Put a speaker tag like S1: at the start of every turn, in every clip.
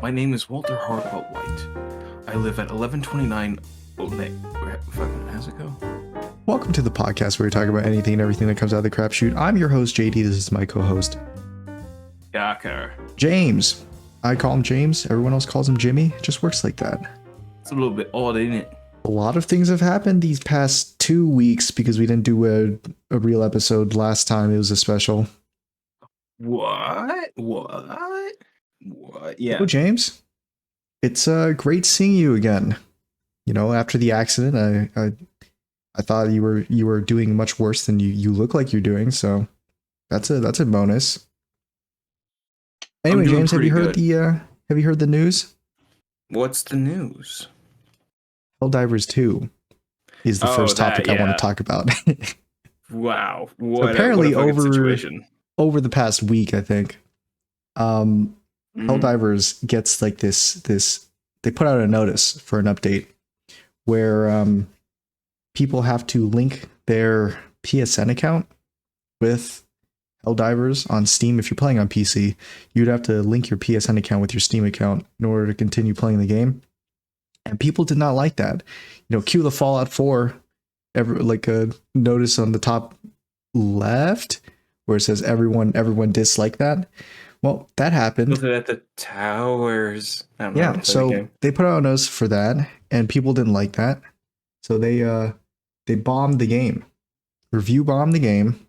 S1: My name is Walter Hardwell White. I live at 1129 5 minutes ago.
S2: Welcome to the podcast where we talk about anything and everything that comes out of the crapshoot. I'm your host, JD. This is my co-host,
S1: Yaker.
S2: James. I call him James. Everyone else calls him Jimmy. It just works like that.
S1: It's a little bit odd, ain't it?
S2: A lot of things have happened these past 2 weeks because we didn't do a real episode last time. It was a special.
S1: What? Yeah.
S2: Oh, James. It's great seeing you again. You know, after the accident, I thought you were doing much worse than you look like you're doing. So that's a bonus. Anyway, James, have you heard the news?
S1: What's the news?
S2: Helldivers 2 is the first topic I want to talk about.
S1: Wow.
S2: So apparently
S1: what a situation.
S2: over the past week, I think, Helldivers gets like this they put out a notice for an update where people have to link their PSN account with Helldivers on Steam. If you're playing on PC, you'd have to link your PSN account with your Steam account in order to continue playing the game. And people did not like that. You know, cue the Fallout 4 like a notice on the top left where it says everyone disliked that. Well, that happened.
S1: Was it at the towers? I don't know.
S2: Yeah, so they put out a notice for that, and people didn't like that. So they bombed the game. Review bombed the game.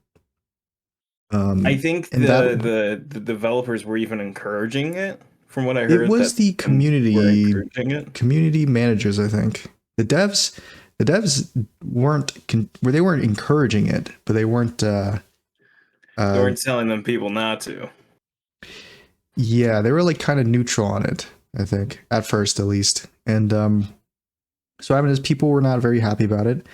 S1: I think the developers were even encouraging it. From what I heard,
S2: it was the community managers. I think the devs weren't encouraging it, but they weren't. They
S1: weren't telling them people not to.
S2: Yeah, they were like kind of neutral on it. I think at first, at least, and so I mean, people were not very happy about it.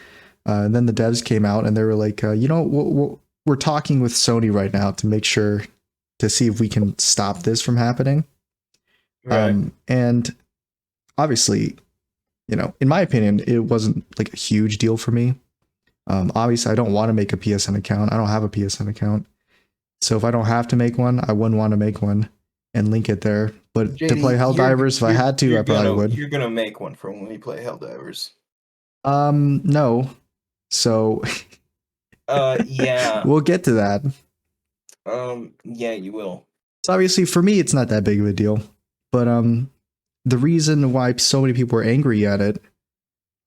S2: And then the devs came out and they were like, we're talking with Sony right now to make sure to see if we can stop this from happening.
S1: Right.
S2: And obviously, you know, in my opinion, it wasn't like a huge deal for me. Obviously, I don't want to make a PSN account. I don't have a PSN account. So if I don't have to make one, I wouldn't want to make one and link it there. But
S1: JD,
S2: to play Helldivers, if I had to, I probably would.
S1: You're going to make one for when you play Helldivers.
S2: No. So
S1: yeah.
S2: We'll get to that.
S1: Yeah, you will.
S2: So obviously for me it's not that big of a deal. But the reason why so many people were angry at it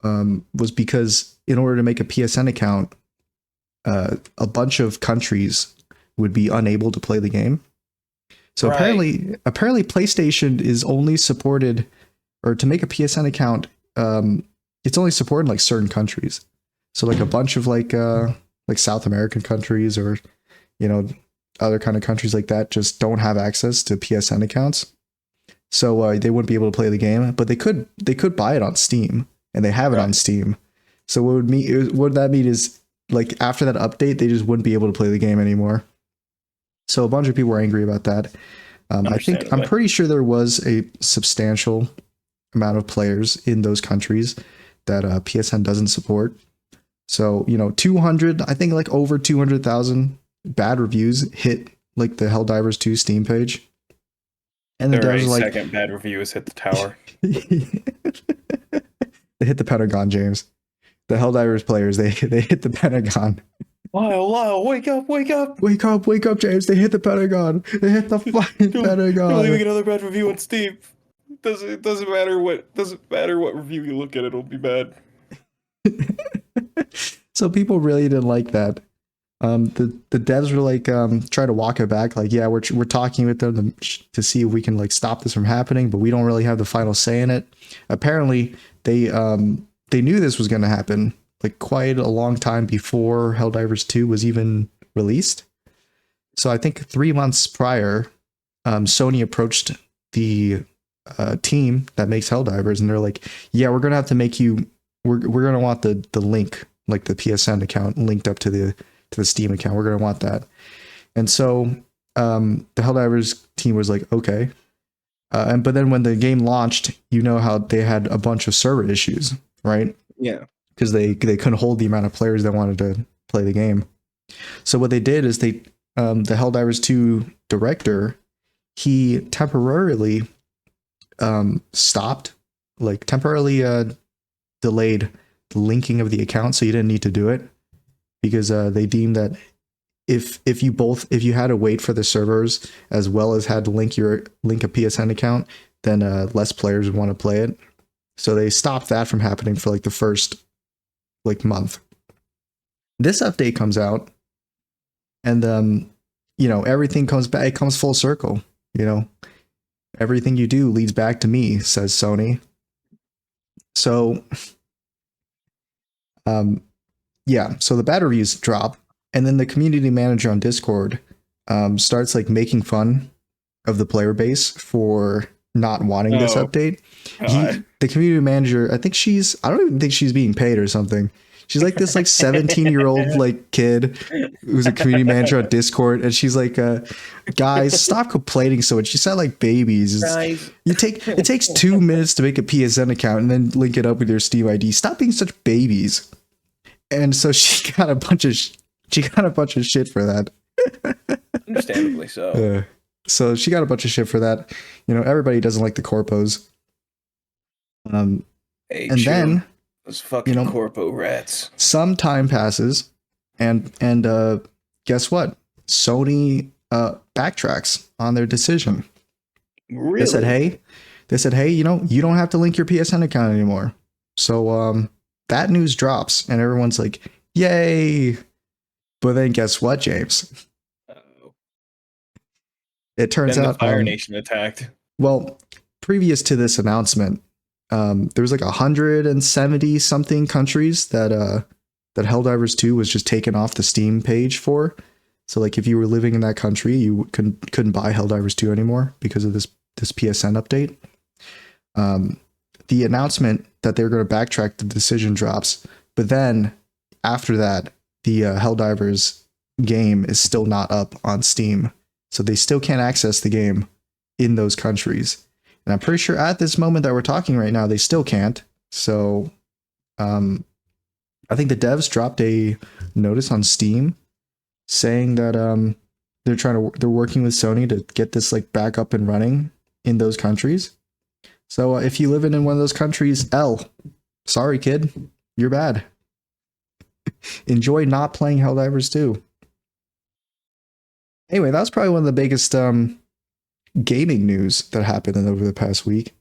S2: was because in order to make a PSN account, a bunch of countries would be unable to play the game. So
S1: right.
S2: apparently PlayStation is only supported, or to make a PSN account, it's only supported in like certain countries. So like a bunch of like South American countries or, you know, other kind of countries like that just don't have access to PSN accounts. So they wouldn't be able to play the game, but they could buy it on Steam, and they have it on Steam. So what that mean is like after that update, they just wouldn't be able to play the game anymore. So a bunch of people were angry about that. I'm pretty sure there was a substantial amount of players in those countries that PSN doesn't support. So, you know, 200, I think like over 200,000 bad reviews hit like the Helldivers 2 Steam page. And the devs like
S1: second bad reviews hit the tower.
S2: They hit the Pentagon, James. The Helldivers players, they hit the Pentagon.
S1: Lyle, wake up.
S2: Wake up, James. They hit the Pentagon. They hit the fucking Pentagon.
S1: You're leaving another bad review on Steam. Doesn't matter what review you look at, it'll be bad.
S2: So people really didn't like that. The devs were like trying to walk it back, like, yeah, we're talking with them to see if we can like stop this from happening, but we don't really have the final say in it. Apparently they knew this was going to happen like quite a long time before Helldivers 2 was even released. So I think 3 months prior, Sony approached the team that makes Helldivers, and they're like, yeah, we're gonna have to make you, we're gonna want the link, like the PSN account linked up to the Steam account. We're gonna want that. And so the Helldivers team was like, okay. But then when the game launched, you know how they had a bunch of server issues, right?
S1: Yeah.
S2: Because they couldn't hold the amount of players that wanted to play the game. So what they did is the Helldivers 2 director, he temporarily stopped, like temporarily delayed the linking of the account, so you didn't need to do it because they deemed that if you had to wait for the servers as well as had to link a PSN account, then less players would want to play it. So they stopped that from happening for like the first like month. This update comes out, and everything comes back. It comes full circle. Everything you do leads back to me, says Sony. So, so the bad reviews drop, and then the community manager on Discord starts like making fun of the player base for not wanting this update. The community manager, I don't even think she's being paid or something. She's like this like 17-year-old like kid who's a community manager on Discord, and she's like, guys, stop complaining so much. She sound like babies. It takes 2 minutes to make a PSN account and then link it up with your Steam ID. Stop being such babies. And so she got a bunch of shit for that.
S1: Understandably so.
S2: So she got a bunch of shit for that. Everybody doesn't like the corpos. Then
S1: those fucking corpo rats. Some
S2: time passes, and guess what? Sony backtracks on their decision.
S1: Really?
S2: They said, hey, you don't have to link your PSN account anymore. So that news drops, and everyone's like, yay! But then guess what, James?
S1: Uh-oh.
S2: It turns out
S1: the Fire Nation attacked.
S2: Well, previous to this announcement, there was like 170 something countries that Helldivers 2 was just taken off the Steam page for. So like if you were living in that country, you couldn't buy Helldivers 2 anymore because of this PSN update. The announcement that they're going to backtrack the decision drops, but then after that, the Helldivers game is still not up on Steam, so they still can't access the game in those countries. And I'm pretty sure at this moment that we're talking right now, they still can't. So I think the devs dropped a notice on Steam saying that they're working with Sony to get this like back up and running in those countries. So if you live in one of those countries, sorry kid, you're bad. Enjoy not playing Helldivers 2. Anyway, that was probably one of the biggest gaming news that happened over the past week.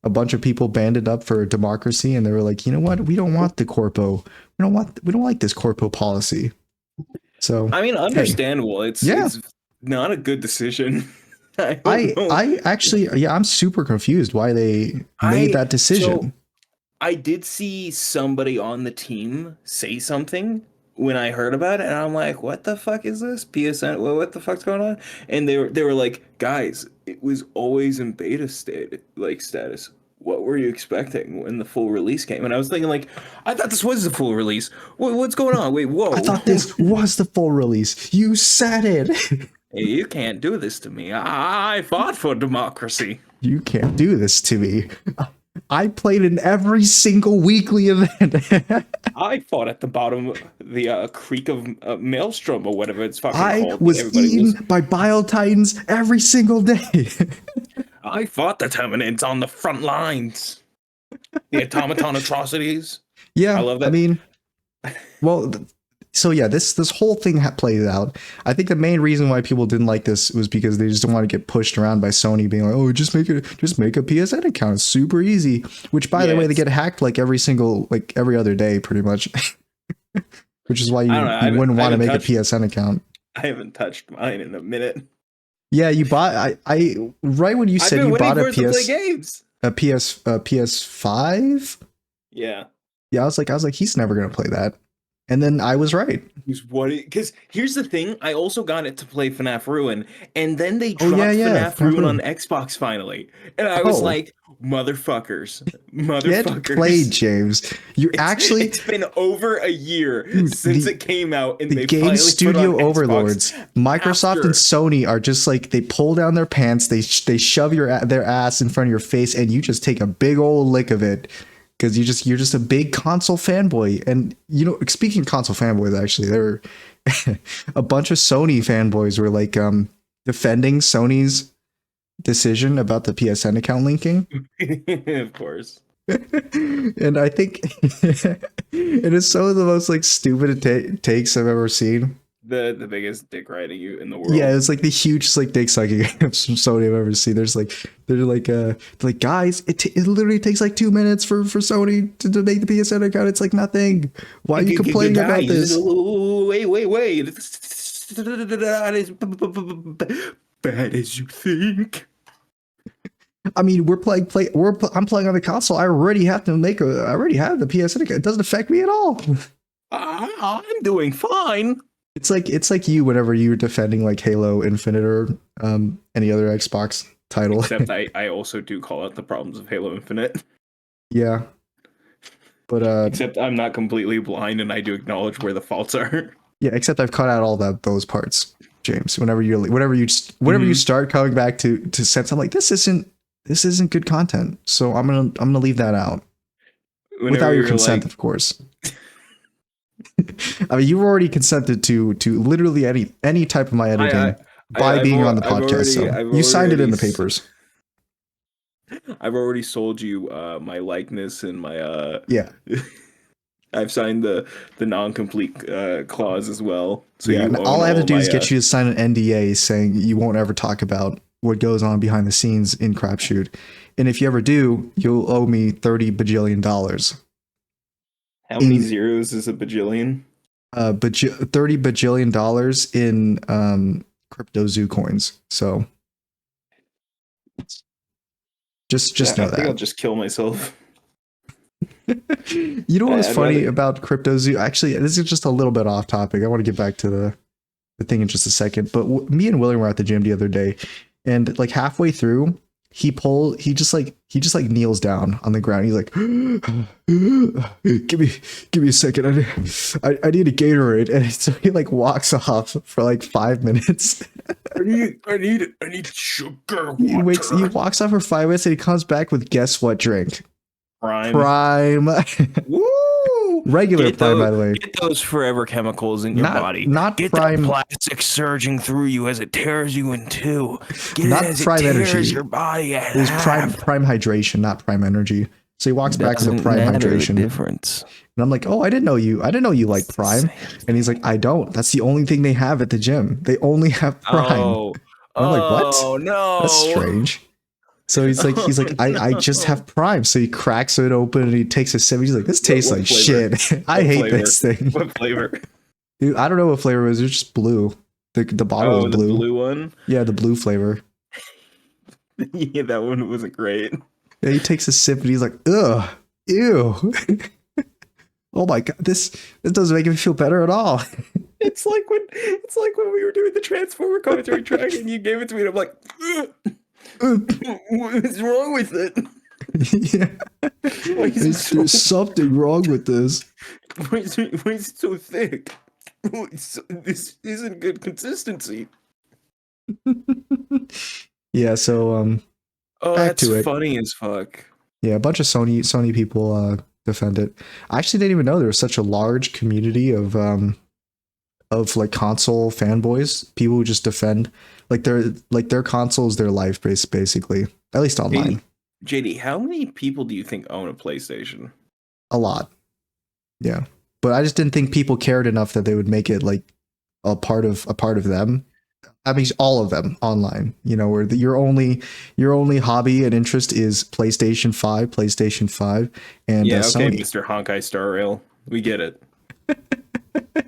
S2: A bunch of people banded up for democracy, and they were like, you know what? We don't want the corpo. We don't like this corpo policy. So
S1: I mean, understandable. Hey, it's not a good decision.
S2: I actually, I'm super confused why they made that decision.
S1: So I did see somebody on the team say something when I heard about it, and I'm like, what the fuck is this? PSN, what the fuck's going on? And they were like, guys, it was always in beta status. What were you expecting when the full release came? And I was thinking, like, I thought this was the full release. What's going on? Wait, whoa.
S2: I thought this was the full release. You said it.
S1: Hey, you can't do this to me. I fought for democracy.
S2: You can't do this to me. I played in every single weekly event.
S1: I fought at the bottom of the creek of Maelstrom or whatever it's fucking called.
S2: I was eaten by Bio-Titans every single day.
S1: I fought the Terminants on the front lines. The automaton atrocities.
S2: Yeah,
S1: I love that.
S2: I mean, well, so yeah, this whole thing played out. I think the main reason why people didn't like this was because they just don't want to get pushed around by Sony being like, oh, just make a PSN account. It's super easy. Which, by the way, they get hacked like every other day, pretty much. Which is why you wouldn't want to make a PSN account.
S1: I haven't touched mine in a minute.
S2: Yeah, you bought. I right when you said you bought a PS5.
S1: Yeah.
S2: Yeah, I was like, he's never gonna play that. And then I was right.
S1: Because here's the thing, I also got it to play FNAF Ruin, and then they dropped FNAF Ruin on Xbox finally, and I was like, motherfuckers.
S2: Get played, James. It's
S1: been over a year since it came out, and
S2: the game studio overlords, Microsoft and Sony, are just like, they pull down their pants, they shove their ass in front of your face, and you just take a big old lick of it. Because you're just a big console fanboy. And, speaking of console fanboys, actually, there were a bunch of Sony fanboys were like defending Sony's decision about the PSN account linking.
S1: Of course.
S2: And I think it is some of the most like stupid takes I've ever seen.
S1: The biggest dick riding you in the
S2: Yeah,
S1: world.
S2: it's like the hugest like dick sucking from Sony I've ever seen. They're like guys, it literally takes like 2 minutes for Sony to make the PSN account. It's like nothing. Why are you complaining about
S1: Guys,
S2: this?
S1: wait. It's not as bad as you think.
S2: I mean, I'm playing on the console. I already have the PSN account. It doesn't affect me at all.
S1: I'm doing fine.
S2: It's like you whenever you're defending like Halo Infinite or any other Xbox title.
S1: Except I also do call out the problems of Halo Infinite.
S2: Yeah. But
S1: Except I'm not completely blind and I do acknowledge where the faults are.
S2: yeah, except I've cut out all those parts, James. Whenever you start coming back to sense, I'm like, this isn't good content. So I'm gonna leave that out. Without
S1: Whenever
S2: your
S1: you're
S2: consent,
S1: like,
S2: of course. I mean, you've already consented to literally any type of my editing by being on the podcast. So you signed it in the papers.
S1: I've already sold you my likeness and my
S2: Yeah,
S1: I've signed the non-complete clause as well. So
S2: yeah.
S1: you
S2: And
S1: own
S2: all I have to
S1: all
S2: do
S1: my
S2: is get you to sign an NDA saying you won't ever talk about what goes on behind the scenes in Crapshoot. And if you ever do, you'll owe me $30 bajillion.
S1: how many zeros is a bajillion?
S2: 30 bajillion in crypto zoo coins. So just know
S1: I think I'll
S2: that.
S1: just kill myself.
S2: You know what was
S1: I'd
S2: funny
S1: rather-
S2: about crypto zoo? Actually, this is just a little bit off topic. I want to get back to the thing in just a second. But me and William were at the gym the other day, and like halfway through, he just like kneels down on the ground. He's like, give me a second. I need a Gatorade. And so he like walks off for like 5 minutes.
S1: I need sugar
S2: He
S1: water.
S2: walks off for 5 minutes and he comes back with guess what drink?
S1: Prime.
S2: Prime.
S1: Woo!
S2: Regular
S1: Get
S2: Prime,
S1: those,
S2: by the way.
S1: Get those forever chemicals in your body.
S2: Not
S1: Get
S2: Prime.
S1: that plastic surging through you as it tears you in two. Get
S2: Not
S1: it as
S2: Prime
S1: it tears
S2: Energy.
S1: your body in
S2: It was
S1: half.
S2: prime hydration, not Prime Energy. So he walks back with a Prime hydration.
S1: Difference.
S2: And I'm like, oh, I didn't know you like Prime. And he's like, I don't. That's the only thing they have at the gym. They only have Prime.
S1: Oh,
S2: And I'm like, what?
S1: Oh no,
S2: That's strange. So he's like, I just have Prime. So he cracks it open and he takes a sip. He's like, this tastes
S1: What
S2: like
S1: flavor?
S2: shit. I hate
S1: flavor?
S2: this thing.
S1: What flavor?
S2: Dude, I don't know what flavor it was. It was just blue. The bottle was
S1: Oh, the
S2: blue.
S1: blue one.
S2: Yeah, the blue flavor.
S1: Yeah, that one wasn't great.
S2: Yeah, he takes a sip and he's like, ugh, ew. Oh my god, this doesn't make me feel better at all.
S1: It's like when we were doing the Transformer commentary track and you gave it to me and I'm like, what's wrong with it?
S2: Yeah.
S1: Why is it so,
S2: There's something wrong with this.
S1: why is it so thick? This isn't good consistency.
S2: Yeah, so
S1: Oh,
S2: Back
S1: that's
S2: to it.
S1: funny as fuck.
S2: yeah, a bunch of Sony people defend it. I actually didn't even know there was such a large community of like console fanboys, people who just defend their console is their life basically, at least online.
S1: JD, how many people do you think own a PlayStation?
S2: A lot. Yeah. But I just didn't think people cared enough that they would make it like a part of them. I mean, all of them online, where your only hobby and interest is PlayStation 5, and
S1: Yeah, okay,
S2: Sony.
S1: Mr. Honkai Star Rail. We get it.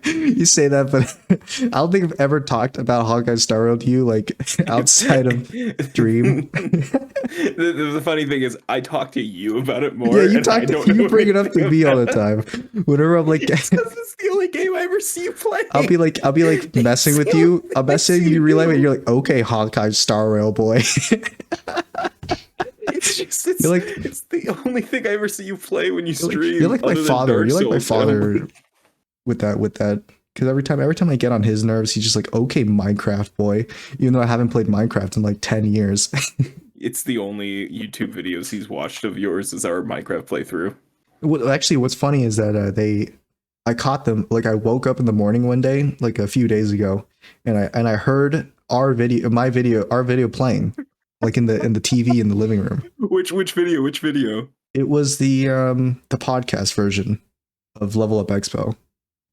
S2: You say that, but I don't think I've ever talked about Honkai Star Rail to you, like outside of Dream.
S1: The funny thing is, I talk to you about it more.
S2: Yeah,
S1: and I don't know
S2: you bring it up to
S1: anything
S2: me all the
S1: about
S2: time. Whenever I'm like,
S1: It's 'cause it's the only game I ever see you play.
S2: I'll be like messing with you. I'm messing you, relay it. You're like, okay, Honkai Star Rail boy.
S1: It's the only thing I ever see you play when you stream.
S2: You're like my
S1: other than
S2: father.
S1: Dark
S2: You're like my
S1: Souls.
S2: father with that. Because every time I get on his nerves, he's just like, okay, Minecraft boy. Even though I haven't played Minecraft in like 10 years.
S1: It's the only YouTube videos he's watched of yours is our Minecraft playthrough.
S2: Actually, what's funny is that I caught them. Like I woke up in the morning one day, like a few days ago, and I heard our video playing, like in the TV in the living room.
S1: Which video? Which video?
S2: It was the podcast version of Level Up Expo.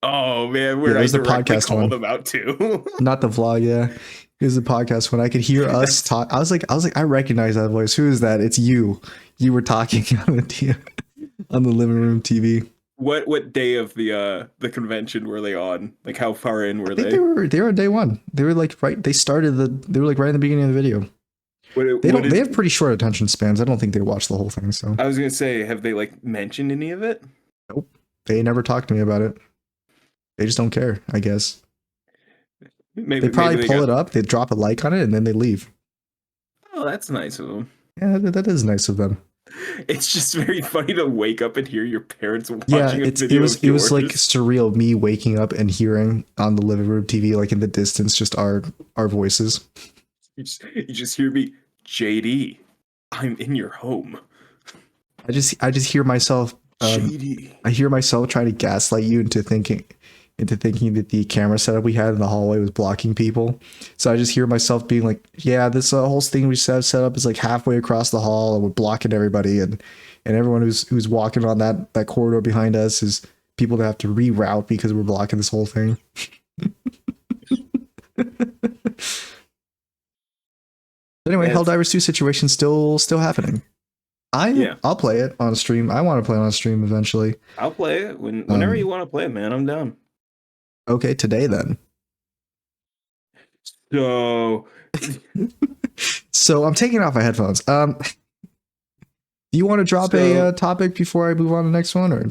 S1: Oh man,
S2: Yeah,
S1: where
S2: it
S1: I
S2: was the
S1: directly
S2: podcast
S1: called
S2: one,
S1: them out too.
S2: not the vlog. Yeah, it was the podcast one. I could hear us
S1: That's
S2: talk. I was like, I recognize that voice. Who is that? It's you. You were talking on on the living room TV.
S1: what day of the convention were they on? Like how far in
S2: I
S1: were
S2: think
S1: they?
S2: they were on day one. They were like right. They were like right in the beginning of the video.
S1: What
S2: They
S1: is
S2: have pretty short attention spans. I don't think they watch the whole thing. So
S1: I was gonna say, have they like mentioned any of it?
S2: nope. They never talked to me about it. They just don't care. I guess they
S1: Maybe
S2: probably
S1: they
S2: pull
S1: got.
S2: it up. They drop a like on it and then they leave.
S1: Oh, that's nice of them.
S2: Yeah, that is nice of them.
S1: It's just very funny to wake up and hear your parents
S2: Yeah,
S1: watching a video of
S2: it was like
S1: yours.
S2: surreal. Me waking up and hearing on the living room TV, like in the distance, just our voices.
S1: You just hear me, JD. I'm in your home,
S2: I just hear myself.
S1: JD.
S2: I hear myself trying to gaslight you into thinking that the camera setup we had in the hallway was blocking people. So I just hear myself being like, "Yeah, this whole thing we set up is like halfway across the hall, and we're blocking everybody, and everyone who's walking on that corridor behind us is people that have to reroute because we're blocking this whole thing." Anyway,
S1: That's
S2: Helldivers 2 situation still happening.
S1: yeah.
S2: I'll play it on a stream. I want to play it on a stream eventually.
S1: I'll play it whenever you
S2: Um,
S1: want to play it, man. I'm down.
S2: okay, today then.
S1: So
S2: So I'm taking off my headphones. Do you want to drop a
S1: so
S2: topic before I move on to the next one, or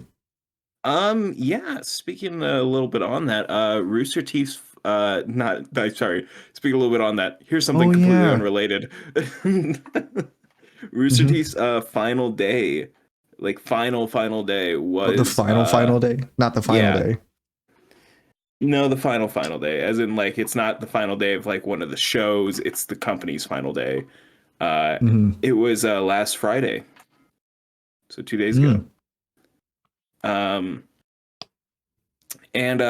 S1: yeah. Speaking a little bit on that, Rooster Teeth's not sorry. Speaking a little bit on that. Here's something
S2: oh
S1: completely
S2: yeah,
S1: unrelated. Rooster
S2: mm-hmm.
S1: Teeth's final day, like final day
S2: The
S1: was
S2: final day, not the final
S1: yeah.
S2: day.
S1: No, the final day, as in like it's not the final day of like one of the shows, it's the company's final day. Uh
S2: Mm-hmm.
S1: it was last Friday, so 2 days ago.
S2: Mm.
S1: Um and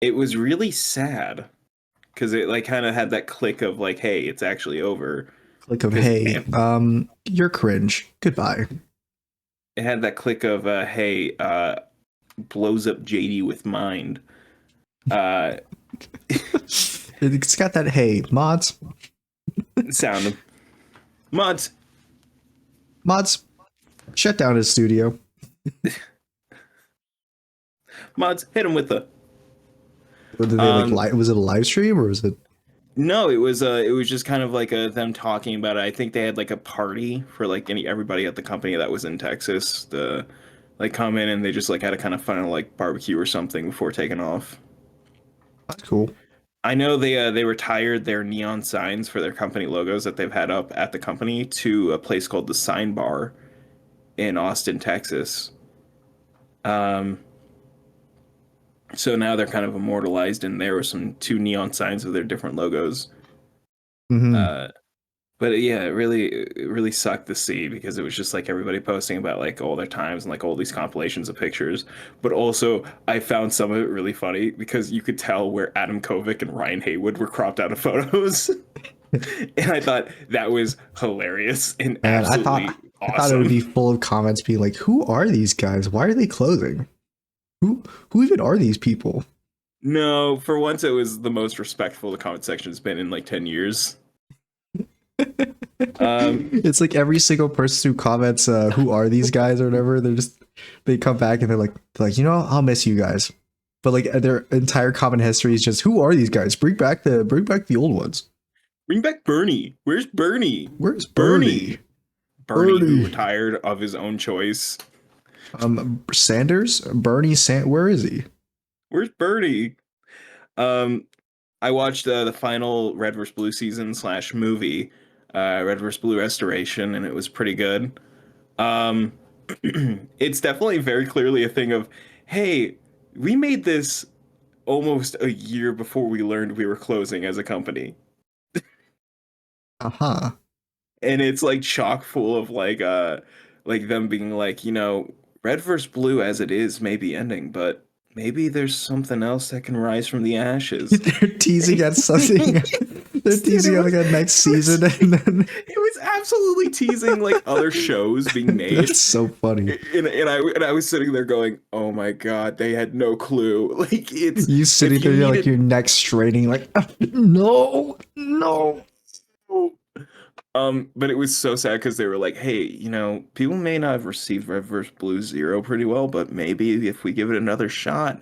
S1: it was really sad because it like kind of had that click of like, hey, it's actually over.
S2: Click of
S1: Because
S2: hey, you're cringe. Goodbye.
S1: it had that click of hey, blows up JD with mind. Uh
S2: It's got that hey mods,
S1: sound
S2: mods, shut down his studio.
S1: mods hit him with the
S2: Did they was it a live stream or was it?
S1: no, it was just kind of like them talking about it. I think they had like a party for like everybody at the company that was in Texas to like come in, and they just like had a kind of fun like barbecue or something before taking off.
S2: That's cool.
S1: I know they retired their neon signs for their company logos that they've had up at the company to a place called the Sign Bar in Austin, Texas. Um, so now they're kind of immortalized in there with some two neon signs of their different logos.
S2: Mm-hmm.
S1: Uh, but yeah, it really sucked to see because it was just like everybody posting about like all their times and like all these compilations of pictures. But also, I found some of it really funny because you could tell where Adam Kovic and Ryan Haywood were cropped out of photos. And I thought that was hilarious and
S2: And
S1: absolutely
S2: I thought it would be
S1: awesome.
S2: full of comments being like, "Who are these guys? Why are they closing? Who even are these people?"
S1: No, for once it was the most respectful the comment section's been in like 10 years. Um,
S2: It's like every single person who comments, "Who are these guys?" or whatever. They come back and they're like, I'll miss you guys. But like their entire comment history is just, "Who are these guys? Bring back the old ones.
S1: bring back Bernie. Where's Bernie?
S2: Where's
S1: Bernie.
S2: Bernie?
S1: Bernie, who
S2: Bernie.
S1: retired of his own choice.
S2: Sanders, Bernie where is he?"
S1: Where's Bernie? Um, I watched the final Red vs. Blue season slash movie, Red vs. Blue Restoration, and it was pretty good. Um, it's definitely very clearly a thing of, hey, we made this almost a year before we learned we were closing as a company.
S2: Uh-huh.
S1: And it's like chock full of like them being like, Red vs. Blue as it is may be ending, but maybe there's something else that can rise from the ashes.
S2: They're teasing at something. They're
S1: Dude,
S2: teasing at like a next
S1: it was
S2: season, and then
S1: it was absolutely teasing like other shows being made.
S2: that's so funny.
S1: And I was sitting there going, "Oh my god, they had no clue." Like it's
S2: You sitting
S1: if you
S2: there, you're like
S1: needed
S2: your neck straining, like no, no.
S1: but it was so sad because they were like, "Hey, people may not have received Red vs. Blue Zero pretty well, but maybe if we give it another shot,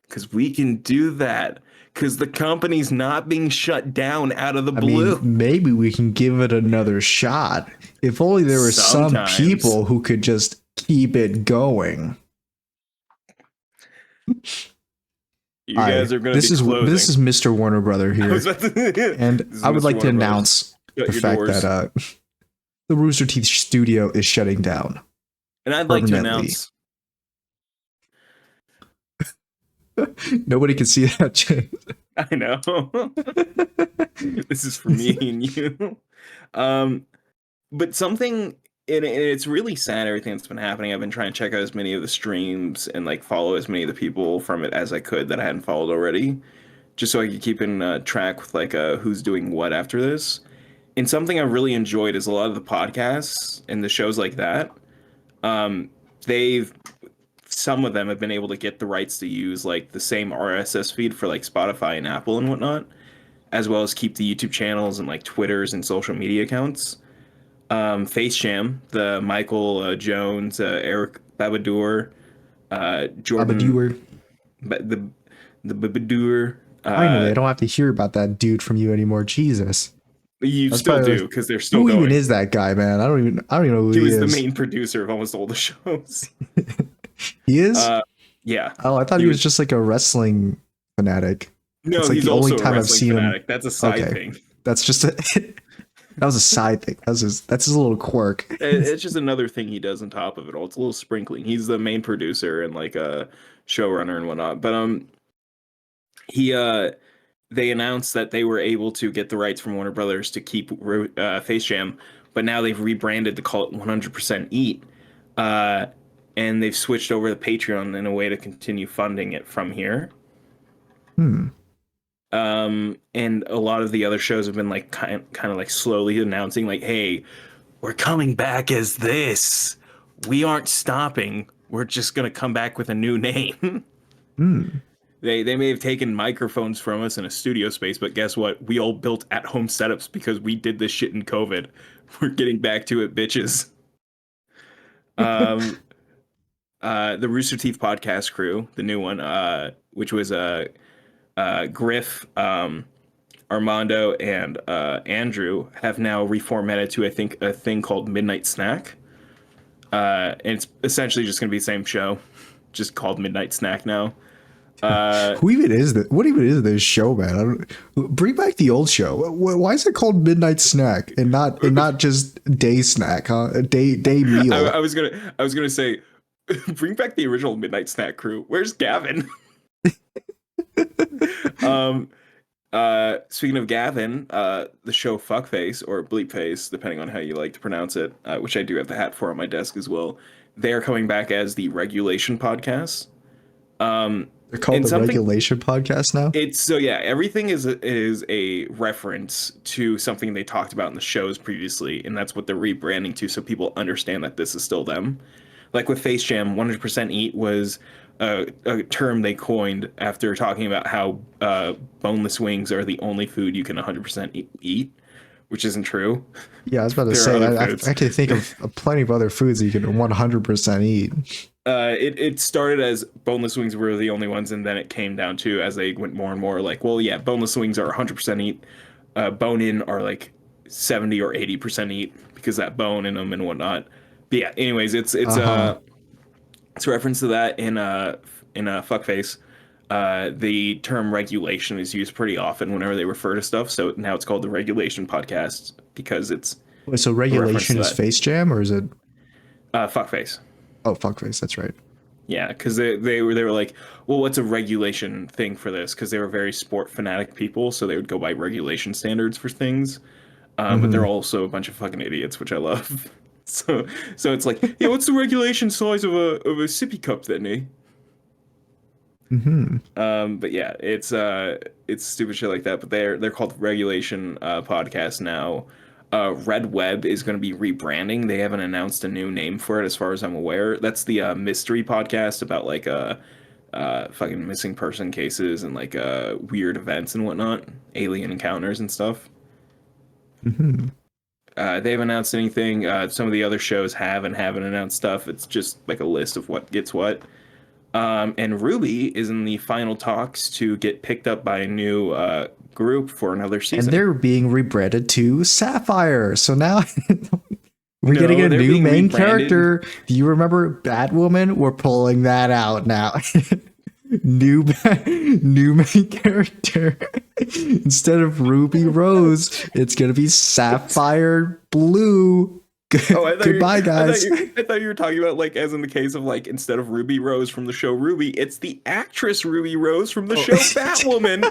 S1: because we can do that, because the company's not being shut down out of the
S2: I mean,
S1: blue."
S2: maybe we can give it another shot. If only there were some
S1: Sometimes
S2: people who could just keep it going.
S1: you
S2: Hi,
S1: guys are going to be
S2: this
S1: closing.
S2: is Mr. Warner Brother
S1: I was
S2: here,
S1: about to,
S2: and
S1: this is
S2: I would
S1: Mr.
S2: like to
S1: Warner Brothers.
S2: announce
S1: Shut
S2: the
S1: your
S2: fact
S1: doors.
S2: that the Rooster Teeth studio is shutting down
S1: And I'd like to
S2: permanently.
S1: announce,
S2: Nobody can see that, James.
S1: I know, this is for me and you. Um, but something, and it's really sad everything that's been happening. I've been trying to check out as many of the streams and like follow as many of the people from it as I could that I hadn't followed already, just so I could keep in track with like who's doing what after this. And something I really enjoyed is a lot of the podcasts and the shows like that. Um, they've some of them have been able to get the rights to use like the same RSS feed for like Spotify and Apple and whatnot, as well as keep the YouTube channels and like Twitters and social media accounts. Face Jam, the Michael Jones, Eric Babadour, Jordan,
S2: Babadour.
S1: the Babadour.
S2: Finally, I don't have to hear about that dude from you anymore. Jesus.
S1: You
S2: That's
S1: still
S2: probably
S1: do
S2: like,
S1: because they're still
S2: who even
S1: going.
S2: is that guy, man? I don't even know who
S1: He
S2: he
S1: was the
S2: is.
S1: main producer of almost all the shows.
S2: He is?
S1: Uh, yeah,
S2: Oh, I thought
S1: he
S2: he was
S1: was.
S2: just like a wrestling fanatic.
S1: No,
S2: It's like
S1: he's
S2: the only
S1: also a
S2: time I've
S1: wrestling
S2: seen him.
S1: fanatic. That's a side
S2: Okay.
S1: thing.
S2: That's just a that was a side thing. That's his little quirk.
S1: It's just another thing he does on top of it all. It's a little sprinkling. He's the main producer and like a showrunner and whatnot. But he they announced that they were able to get the rights from Warner Brothers to keep Face Jam, but now they've rebranded to call it 100% Eat, uh, and they've switched over to Patreon in a way to continue funding it from here.
S2: Hmm.
S1: And a lot of the other shows have been like kind of like slowly announcing like, hey, we're coming back as this. We aren't stopping. We're just gonna come back with a new name.
S2: Hmm.
S1: They may have taken microphones from us in a studio space, but guess what? We all built at home setups because we did this shit in COVID. We're getting back to it, bitches. Um, the Rooster Teeth podcast crew, the new one, which was Griff, Armando, and Andrew, have now reformatted to I think a thing called Midnight Snack. And it's essentially just going to be the same show, just called Midnight Snack now.
S2: Who even is that? What even is this show, man? I don't, bring back the old show. Why is it called Midnight Snack and not just Day Snack? Huh? A day meal.
S1: I was gonna say, bring back the original Midnight Snack crew. Where's Gavin? um, Speaking of Gavin, the show Fuckface or Bleepface, depending on how you like to pronounce it, which I do have the hat for on my desk as well. They're coming back as the Regulation Podcast.
S2: They're called
S1: And
S2: the
S1: something
S2: Regulation Podcast now.
S1: it's so yeah, everything is a reference to something they talked about in the shows previously, and that's what they're rebranding to, so people understand that this is still them. Like with Face Jam, 100% Eat was a term they coined after talking about how boneless wings are the only food you can 100% eat, which isn't true.
S2: Yeah, I was about to
S1: There are
S2: say
S1: other
S2: I
S1: foods.
S2: can think of plenty of other foods that you can 100% eat.
S1: It started as boneless wings were the only ones, and then it came down to as they went more and more like, well, yeah, boneless wings are 100% eat. Bone in are like 70 or 80% eat because that bone in them and whatnot. But yeah, anyways,
S2: Uh huh.
S1: it's a reference to that in fuckface. The term regulation is used pretty often whenever they refer to stuff. So now it's called the Regulation Podcast because it's
S2: Wait, so
S1: a reference
S2: Regulation
S1: to
S2: is
S1: that.
S2: Face Jam or is it?
S1: Fuckface.
S2: Oh, fuckface. That's right.
S1: Yeah, because they were like, well, what's a regulation thing for this? Because they were very sport fanatic people, so they would go by regulation standards for things. But they're
S2: Hmm.
S1: also a bunch of fucking idiots, which I love. So it's like, yeah, what's the regulation size of a sippy cup then, eh?
S2: Hmm.
S1: But yeah, it's stupid shit like that. But they're called Regulation Podcast now. Red Web is going to be rebranding. They haven't announced a new name for it, as far as I'm aware. That's the mystery podcast about like fucking missing person cases and like weird events and whatnot, alien encounters and stuff.
S2: Hmm.
S1: They haven't announced anything. Some of the other shows have and haven't announced stuff. It's just like a list of what gets what. And Ruby is in the final talks to get picked up by a new group for another
S2: And
S1: season.
S2: they're being rebranded to Sapphire. So now we're getting
S1: No,
S2: a
S1: they're
S2: new
S1: being
S2: main
S1: rebranded.
S2: character. Do you remember Batwoman? We're pulling that out now. new new main character. Instead of Ruby Rose, it's gonna be Sapphire Blue.
S1: Oh, I thought
S2: Goodbye, guys.
S1: I thought you were talking about like as in the case of like instead of Ruby Rose from the show Ruby, it's the actress Ruby Rose from the
S2: Oh.
S1: show Batwoman.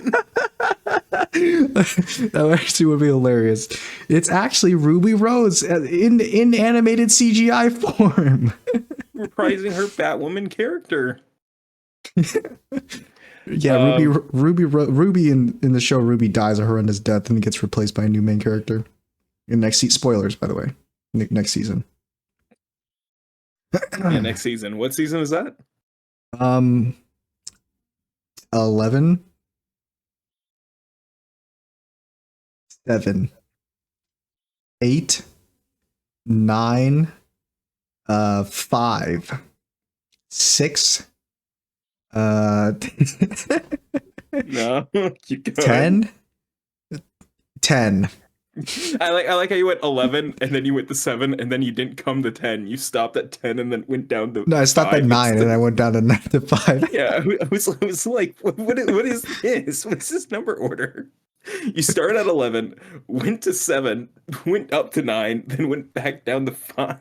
S2: That actually would be hilarious. It's actually Ruby Rose in animated CGI form.
S1: Reprising her Batwoman character.
S2: Yeah,
S1: Um,
S2: Ruby in the show Ruby dies a horrendous death and gets replaced by a new main character. In next spoilers, by the way, next season.
S1: yeah, next season. What season is that?
S2: 11, 7, 8, 9, 5, 6,
S1: No, keep going.
S2: 10, 10.
S1: I like how you went 11 and then you went to 7 and then you didn't come to 10. You stopped at 10 and then went down to
S2: No, I stopped at
S1: 5
S2: 9 and I
S1: instead.
S2: went down to 9 to 5.
S1: Yeah, I was like, what is this? What's this number order? You started at 11, went to 7, went up to 9, then went back down to 5.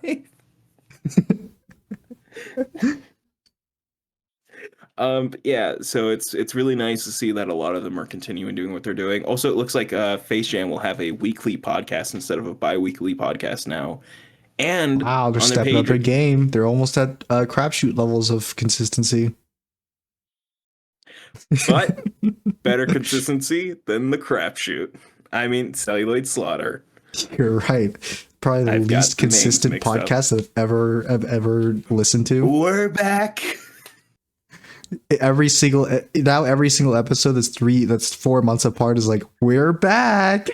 S1: But yeah, so it's really nice to see that a lot of them are continuing doing what they're doing. Also, it looks like Face Jam will have a weekly podcast instead of a bi-weekly podcast now. And
S2: Wow, they're
S1: on their
S2: stepping up
S1: page,
S2: their game. They're almost at crapshoot levels of consistency.
S1: but better consistency than the crapshoot. I mean, Celluloid Slaughter.
S2: You're right. Probably the
S1: I've got
S2: least
S1: the names
S2: consistent
S1: mixed up.
S2: podcast I've ever listened to.
S1: We're back.
S2: Every single episode that's 4 months apart is like, we're back.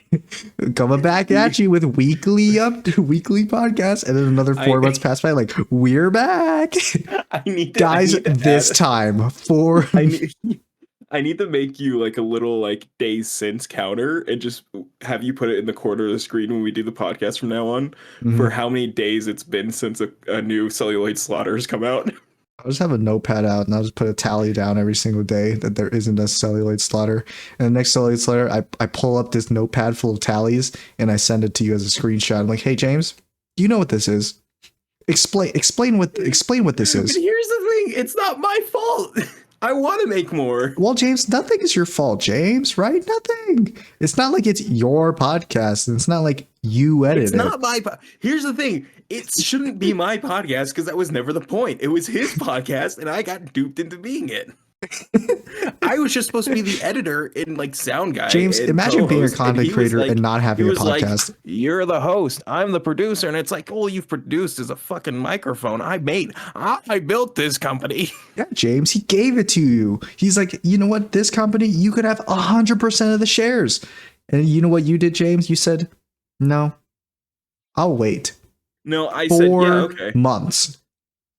S2: Coming back at you with weekly podcasts, and then another 4 months pass by, like, we're back.
S1: I need to,
S2: Guys,
S1: I need to
S2: this
S1: add,
S2: time for
S1: I need to make you like a little like days since counter and just have you put it in the corner of the screen when we do the podcast from now on for
S2: Mhm.
S1: how many days it's been since a new Celluloid Slaughter has come out.
S2: I'll just have a notepad out and I'll just put a tally down every single day that there isn't a celluloid slaughter. And the next celluloid slaughter, I pull up this notepad full of tallies and I send it to you as a screenshot. I'm like, hey James, do you know what this is? Explain what this
S1: But
S2: is.
S1: here's the thing, it's not my fault. I want to make more.
S2: Well, James, nothing is your fault, James, right? Nothing. It's not like it's your podcast. And it's not like you
S1: It's
S2: edited it.
S1: not my here's the thing. It shouldn't be my podcast because that was never the point. It was his podcast and I got duped into being it. I was just supposed to be the editor and like sound guy.
S2: James,
S1: and
S2: imagine being a
S1: co-host,
S2: content
S1: he was
S2: creator and not
S1: he
S2: having a
S1: was like,
S2: podcast.
S1: "You're the host. I'm the producer." And it's like, all you've produced is a fucking microphone. I built this company.
S2: Yeah, James, he gave it to you. He's like, you know what? This company, you could have 100% of the shares. And you know what you did, James? You said, no, I'll wait
S1: No, I said,
S2: 4
S1: yeah, okay.
S2: months.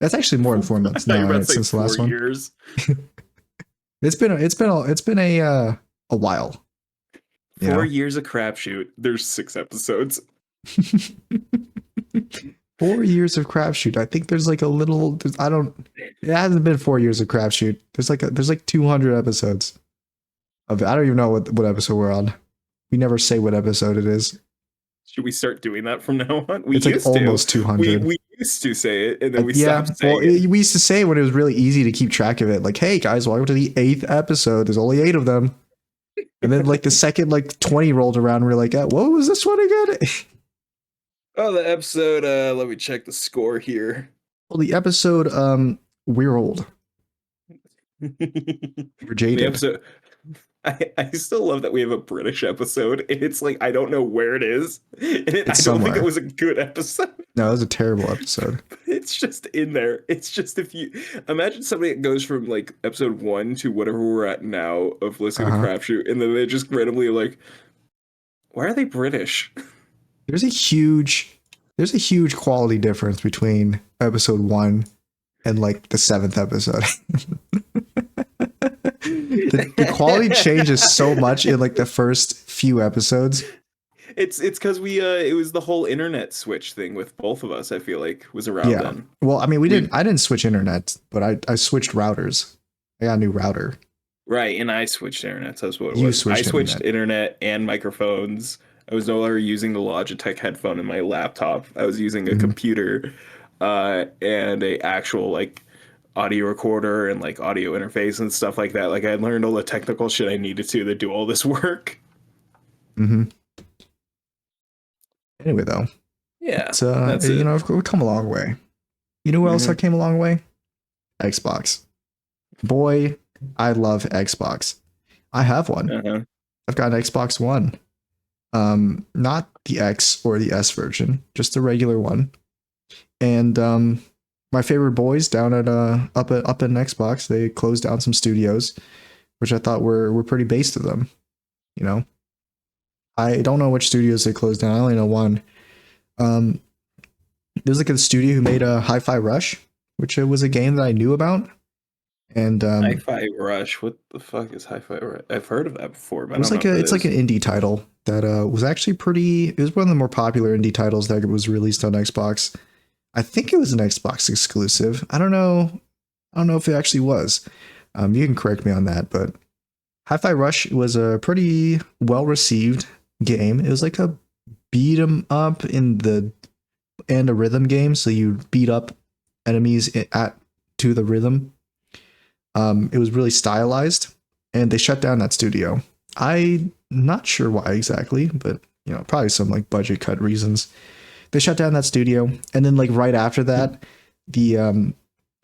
S2: That's actually more than 4
S1: I
S2: months
S1: thought you
S2: now,
S1: were about
S2: right?
S1: to say
S2: Since the last
S1: 4
S2: one.
S1: years.
S2: It's been a while.
S1: 4 years of crapshoot. There's 6 episodes.
S2: 4 years of crapshoot. I think there's like a little. It hasn't been 4 years of crapshoot. There's like 200 episodes of it. I don't even know what episode we're on. We never say what episode it is.
S1: Should we start doing that from now on?
S2: It's like almost 200.
S1: We used to say it, and then we
S2: Yeah,
S1: stopped saying it.
S2: we used to say it when it was really easy to keep track of it. Like, hey guys, welcome to the 8th episode. There's only 8 of them. And then like the second like 20 rolled around, we're like, what was this one again?
S1: Oh, the episode. Let me check the score here.
S2: Well, the episode, we're old. We're
S1: The
S2: jaded.
S1: episode. I still love that we have a British episode, and it's like I don't know where it is, and I
S2: It's
S1: don't think it
S2: somewhere.
S1: was a good episode.
S2: No, it was a terrible episode.
S1: It's just in there. It's just if you imagine somebody that goes from like episode one to whatever we're at now of listening to
S2: Uh-huh.
S1: Crapshoot, and then they just randomly like, why are they British?
S2: There's a huge there's a huge quality difference between episode 1 and like the 7th episode. The quality changes so much in like the first few episodes.
S1: It's because we it was the whole internet switch thing with both of us. I feel like was around
S2: Yeah.
S1: then.
S2: Well, I mean,
S1: We
S2: I didn't switch internet, but I switched routers. I got a new router.
S1: right, and I switched internet. So that's what it
S2: You
S1: was. I
S2: switched
S1: switched
S2: internet.
S1: internet and microphones. I was no longer using the Logitech headphone in my laptop. I was using a
S2: Mhm.
S1: computer, and a actual like audio recorder and like audio interface and stuff like that. Like I learned all the technical shit I needed to do all this work.
S2: Mhm. Anyway, though,
S1: Yeah,
S2: it's
S1: that's
S2: you
S1: it.
S2: know, we've come a long way. You know who else I
S1: Hmm.
S2: came a long way? Xbox. Boy, I love Xbox. I have one.
S1: Uh-huh.
S2: I've got an Xbox One. Not the X or the S version, just the regular one. And my favorite boys down at up in Xbox, they closed down some studios, which I thought were pretty based of them. You know, I don't know which studios they closed down. I only know one. Um, there's like a studio who made a Hi-Fi Rush, which was a game that I knew about, and
S1: Hi-Fi Rush. What the fuck is Hi-Fi Rush? I've heard of that before, but
S2: it
S1: I
S2: was
S1: don't know
S2: like
S1: what
S2: a
S1: it
S2: it's like
S1: is.
S2: an indie title that was actually pretty. It was one of the more popular indie titles that was released on Xbox. I think it was an Xbox exclusive. I don't know. I don't know if it actually was. You can correct me on that, but Hi-Fi Rush was a pretty well received game. It was like a beat 'em up in the and a rhythm game, so you beat up enemies at to the rhythm. It was really stylized, and they shut down that studio. I'm not sure why exactly, but you know, probably some like budget cut reasons. They shut down that studio, and then like right after that, the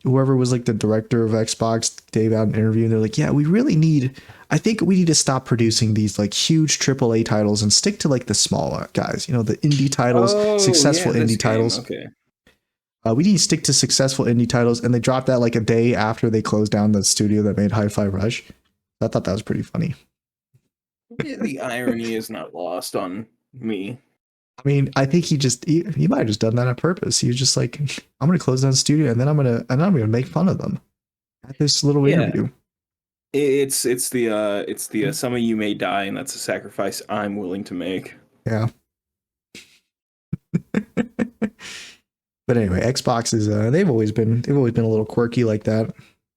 S2: whoever was like the director of Xbox gave out an interview, and they're like, "Yeah, we really need. I think we need to stop producing these like huge AAA titles and stick to like the smaller guys. You know, the indie titles,
S1: Oh, yeah,
S2: successful
S1: this
S2: indie
S1: game.
S2: titles.
S1: Okay.
S2: We need to stick to successful indie titles." And they dropped that like a day after they closed down the studio that made Hi-Fi Rush. I thought that was pretty funny.
S1: Yeah, the irony is not lost on me.
S2: I mean, I think he might have just done that on purpose. He was just like, "I'm gonna close down the studio, and then I'm gonna make fun of them at this little
S1: Yeah,
S2: interview."
S1: it's the some of you may die, and that's a sacrifice I'm willing to make.
S2: Yeah. But anyway, Xbox is they've always been a little quirky like that.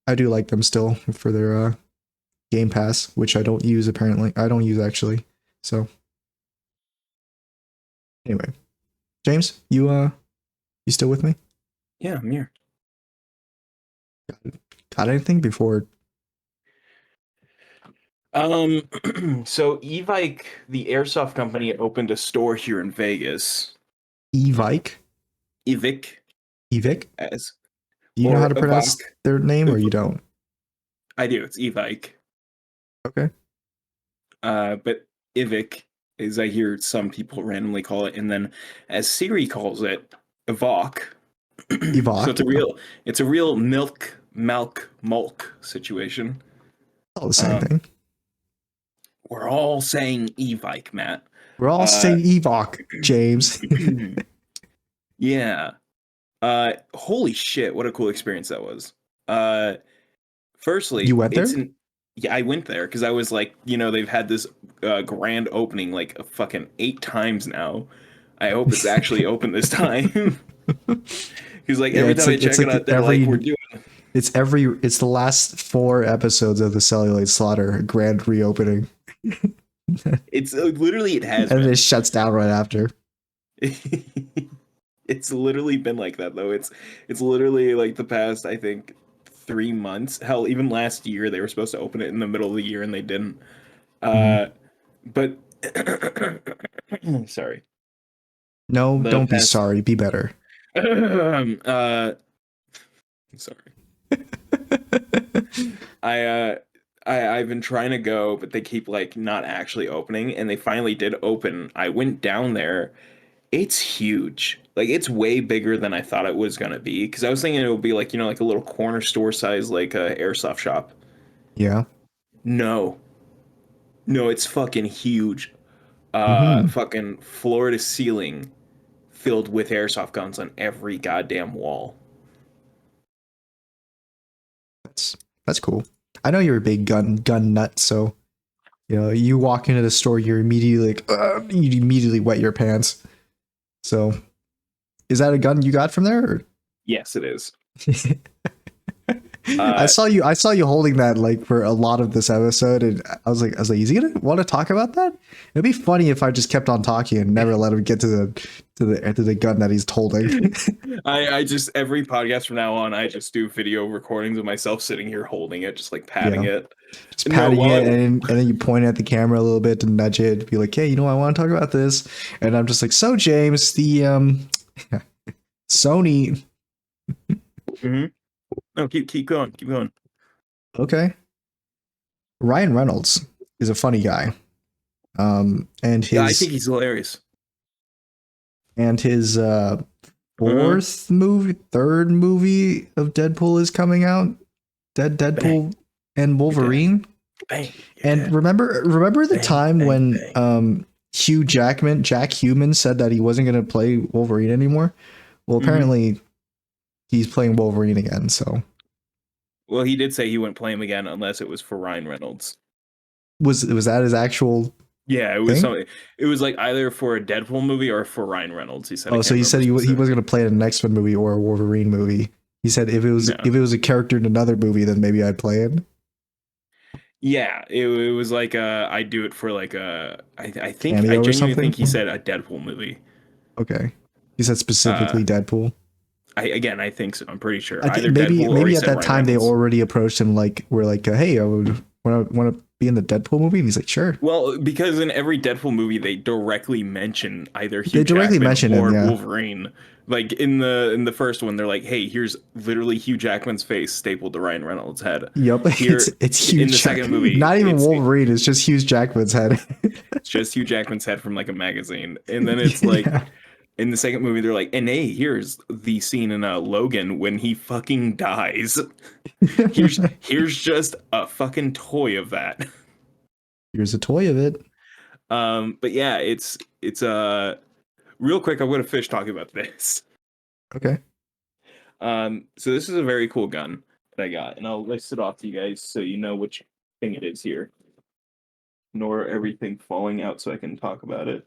S2: I do like them still for their Game Pass, which I don't use apparently. I don't use actually. So anyway, James, you still with me?
S1: Yeah, I'm here.
S2: Got anything before
S1: Um, so Evike, the airsoft company, opened a store here in Vegas.
S2: Evike?
S1: Evic,
S2: Evic?
S1: as
S2: Do you know how
S1: or
S2: to
S1: Avak.
S2: pronounce their name or you don't?
S1: I do. It's Evike.
S2: Okay.
S1: But Ivic is I hear some people randomly call it, and then as Siri calls it, Avok. So
S2: Evok, yeah.
S1: it's a real mulk situation.
S2: All the same
S1: Um,
S2: thing.
S1: we're all saying Evike, Matt.
S2: We're all
S1: Uh,
S2: saying Evok, James.
S1: yeah. Holy shit, what a cool experience that was.
S2: You
S1: Firstly,
S2: went there?
S1: yeah, I went there because I was like, they've had this grand opening like a fucking 8 times now. I hope it's actually open this time. Because like
S2: Yeah,
S1: every time I check it out, they're like, we're doing.
S2: it's the last 4 episodes of the Cellulite Slaughter grand reopening.
S1: It's literally it has
S2: And
S1: been.
S2: it shuts down right after.
S1: It's literally been like that though. It's literally like the past I think 3 months. Hell, even last year they were supposed to open it in the middle of the year and they didn't.
S2: Mhm.
S1: But sorry.
S2: No,
S1: The
S2: don't be
S1: past
S2: sorry. Be better.
S1: sorry. I I've been trying to go, but they keep like not actually opening, and they finally did open. I went down there. It's huge. Like it's way bigger than I thought it was gonna be. Because I was thinking it would be like, like a little corner store size, like a airsoft shop.
S2: Yeah.
S1: No, no, it's fucking huge.
S2: Hmm.
S1: Fucking floor to ceiling, filled with airsoft guns on every goddamn wall.
S2: That's that's cool. I know you're a big gun nut, so you walk into the store, you're immediately like, you immediately wet your pants. So, is that a gun you got from there? Or?
S1: Yes, it is.
S2: I
S1: Uh,
S2: saw you. I saw you holding that like for a lot of this episode, and I was like, is he gonna want to talk about that? It'd be funny if I just kept on talking and never let him get to the gun that he's holding.
S1: I just every podcast from now on, I just do video recordings of myself sitting here holding it, just like patting
S2: Yeah,
S1: it.
S2: just
S1: No,
S2: patting
S1: while
S2: it,
S1: I
S2: and then you point at the camera a little bit to nudge it, be like, hey, I want to talk about this, and I'm just like, so James, the Sony,
S1: Mhm. No, keep going, keep going.
S2: okay, Ryan Reynolds is a funny guy, and
S1: Yeah, I think
S2: his
S1: he's hilarious.
S2: and his
S1: Uh-huh.
S2: third movie of Deadpool is coming out.
S1: Bang,
S2: Deadpool and
S1: you're dead.
S2: Wolverine.
S1: Bang, you're
S2: And
S1: dead.
S2: remember the
S1: Bang,
S2: time
S1: bang,
S2: when
S1: bang.
S2: Jack Human said that he wasn't going to play Wolverine anymore. Well,
S1: Hmm.
S2: apparently he's playing Wolverine again. So
S1: Well, he did say he wouldn't play him again unless it was for Ryan Reynolds.
S2: was that his actual
S1: Yeah, it was
S2: thing?
S1: something. It was like either for a Deadpool movie or for Ryan Reynolds. He said I
S2: Oh, so
S1: can't
S2: he said
S1: remember
S2: he wasn't going
S1: specifically.
S2: to play in an X-Men movie or a Wolverine movie. He said
S1: No.
S2: if it was a character in another movie, then maybe I'd play it.
S1: Yeah, it was like I do it for like I think I
S2: Cameo or
S1: genuinely think
S2: something.
S1: he said a Deadpool movie.
S2: Okay. He said
S1: Uh,
S2: specifically Deadpool.
S1: I think so. I'm pretty sure
S2: I think
S1: either Deadpool or he
S2: maybe at
S1: said
S2: that
S1: Ryan
S2: time they
S1: Reynolds.
S2: already approached him like we're like, hey, I would want to be in the Deadpool movie, and he's like, sure.
S1: Well, because in every Deadpool movie they directly mention either
S2: They
S1: Hugh
S2: directly
S1: Jackman
S2: mentioned him,
S1: or
S2: yeah.
S1: Wolverine. Like in the first one, they're like, "Hey, here's literally Hugh Jackman's face stapled to Ryan Reynolds' head."
S2: Yep,
S1: Here
S2: it's
S1: in
S2: Hugh
S1: the
S2: Jack.
S1: second movie,
S2: Not even Wolverine. It's just Hugh Jackman's head.
S1: it's just Hugh Jackman's head from like a magazine, and then it's like
S2: Yeah.
S1: in the second movie, they're like, "And hey, here's the scene in Logan when he fucking dies. Here's just a fucking toy of that."
S2: Here's a toy of it.
S1: But yeah, it's real quick. I'm gonna finish talking about this.
S2: Okay.
S1: So this is a very cool gun that I got, and I'll list it off to you guys so you know which thing it is here, nor everything falling out so I can talk about it.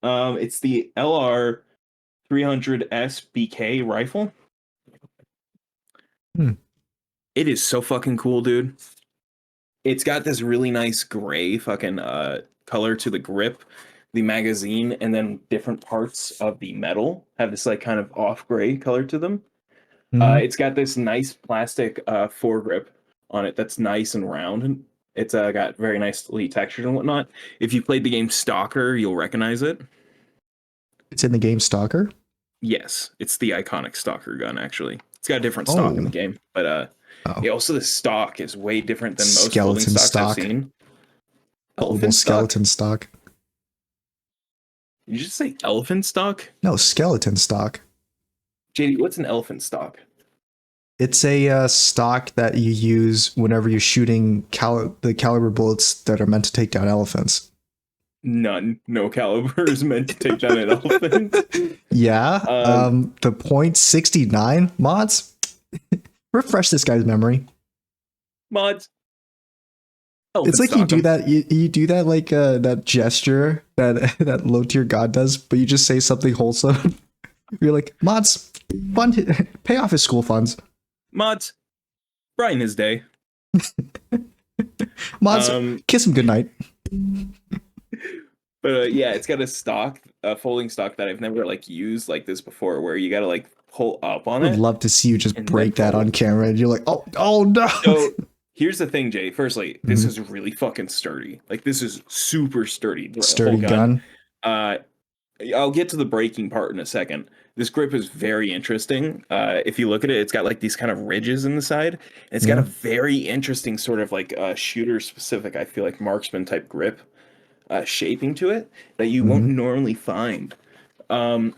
S1: It's the LR 300S BK rifle.
S2: Hmm.
S1: It is so fucking cool, dude. It's got this really nice gray fucking color to the grip, the magazine, and then different parts of the metal have this like kind of off gray color to them.
S2: Hmm.
S1: It's got this nice plastic foregrip on it that's nice and round. It's got very nicely textured and whatnot. If you played the game Stalker, you'll recognize it.
S2: It's in the game Stalker.
S1: Yes, it's the iconic Stalker gun. Actually, it's got a different stock in the
S2: Oh.
S1: game, but
S2: Oh.
S1: yeah, also the stock is way different than most folding
S2: Skeleton
S1: stocks I've
S2: stock.
S1: seen.
S2: Foldable
S1: Elephant stock?
S2: skeleton stock.
S1: Did you just say elephant stock?
S2: No, skeleton stock.
S1: JD, what's an elephant stock?
S2: It's a stock that you use whenever you're shooting the caliber bullets that are meant to take down elephants.
S1: None. No caliber is meant to take down an elephant.
S2: Yeah.
S1: Um,
S2: The point 69 mods. Refresh this guy's memory.
S1: mods.
S2: It's
S1: Elephant
S2: like you
S1: stock
S2: do
S1: 'em.
S2: that. You do that like that gesture that that low tier god does, but you just say something wholesome. You're like mods, fund, pay off his school funds.
S1: Mods. Brighten his day.
S2: Mods,
S1: Um,
S2: kiss him goodnight.
S1: but yeah, it's got a stock, a folding stock that I've never like used like this before, where you gotta like pull up
S2: I
S1: on
S2: would
S1: it
S2: love to see you just
S1: and then
S2: break that on
S1: fold.
S2: camera, and you're like, oh no.
S1: So here's the thing, Jay. Firstly, this
S2: Mhm.
S1: is really fucking sturdy. Like this is super sturdy. The whole
S2: Sturdy
S1: gun.
S2: gun.
S1: Uh, I'll get to the breaking part in a second. This grip is very interesting. If you look at it, it's got like these kind of ridges in the side. And it's got a
S2: Yeah.
S1: very interesting sort of like shooter specific, I feel like marksman type grip shaping to it that you won't
S2: Hmm.
S1: normally find. Um,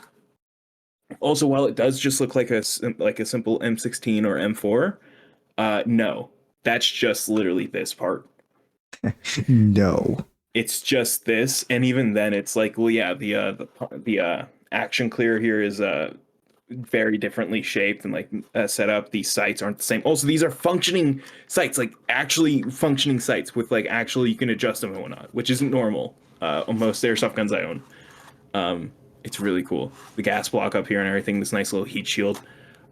S1: Also, while it does just look like like a simple M16 or M4, no, that's just literally this part.
S2: No.
S1: It's just this, and even then, it's like, well, yeah, the action clear here is very differently shaped and like set up. These sights aren't the same. Also, these are functioning sights, like actually functioning sights with like actually you can adjust them and whatnot, which isn't normal on most airsoft guns I own. Um, it's really cool. The gas block up here and everything. This nice little heat shield.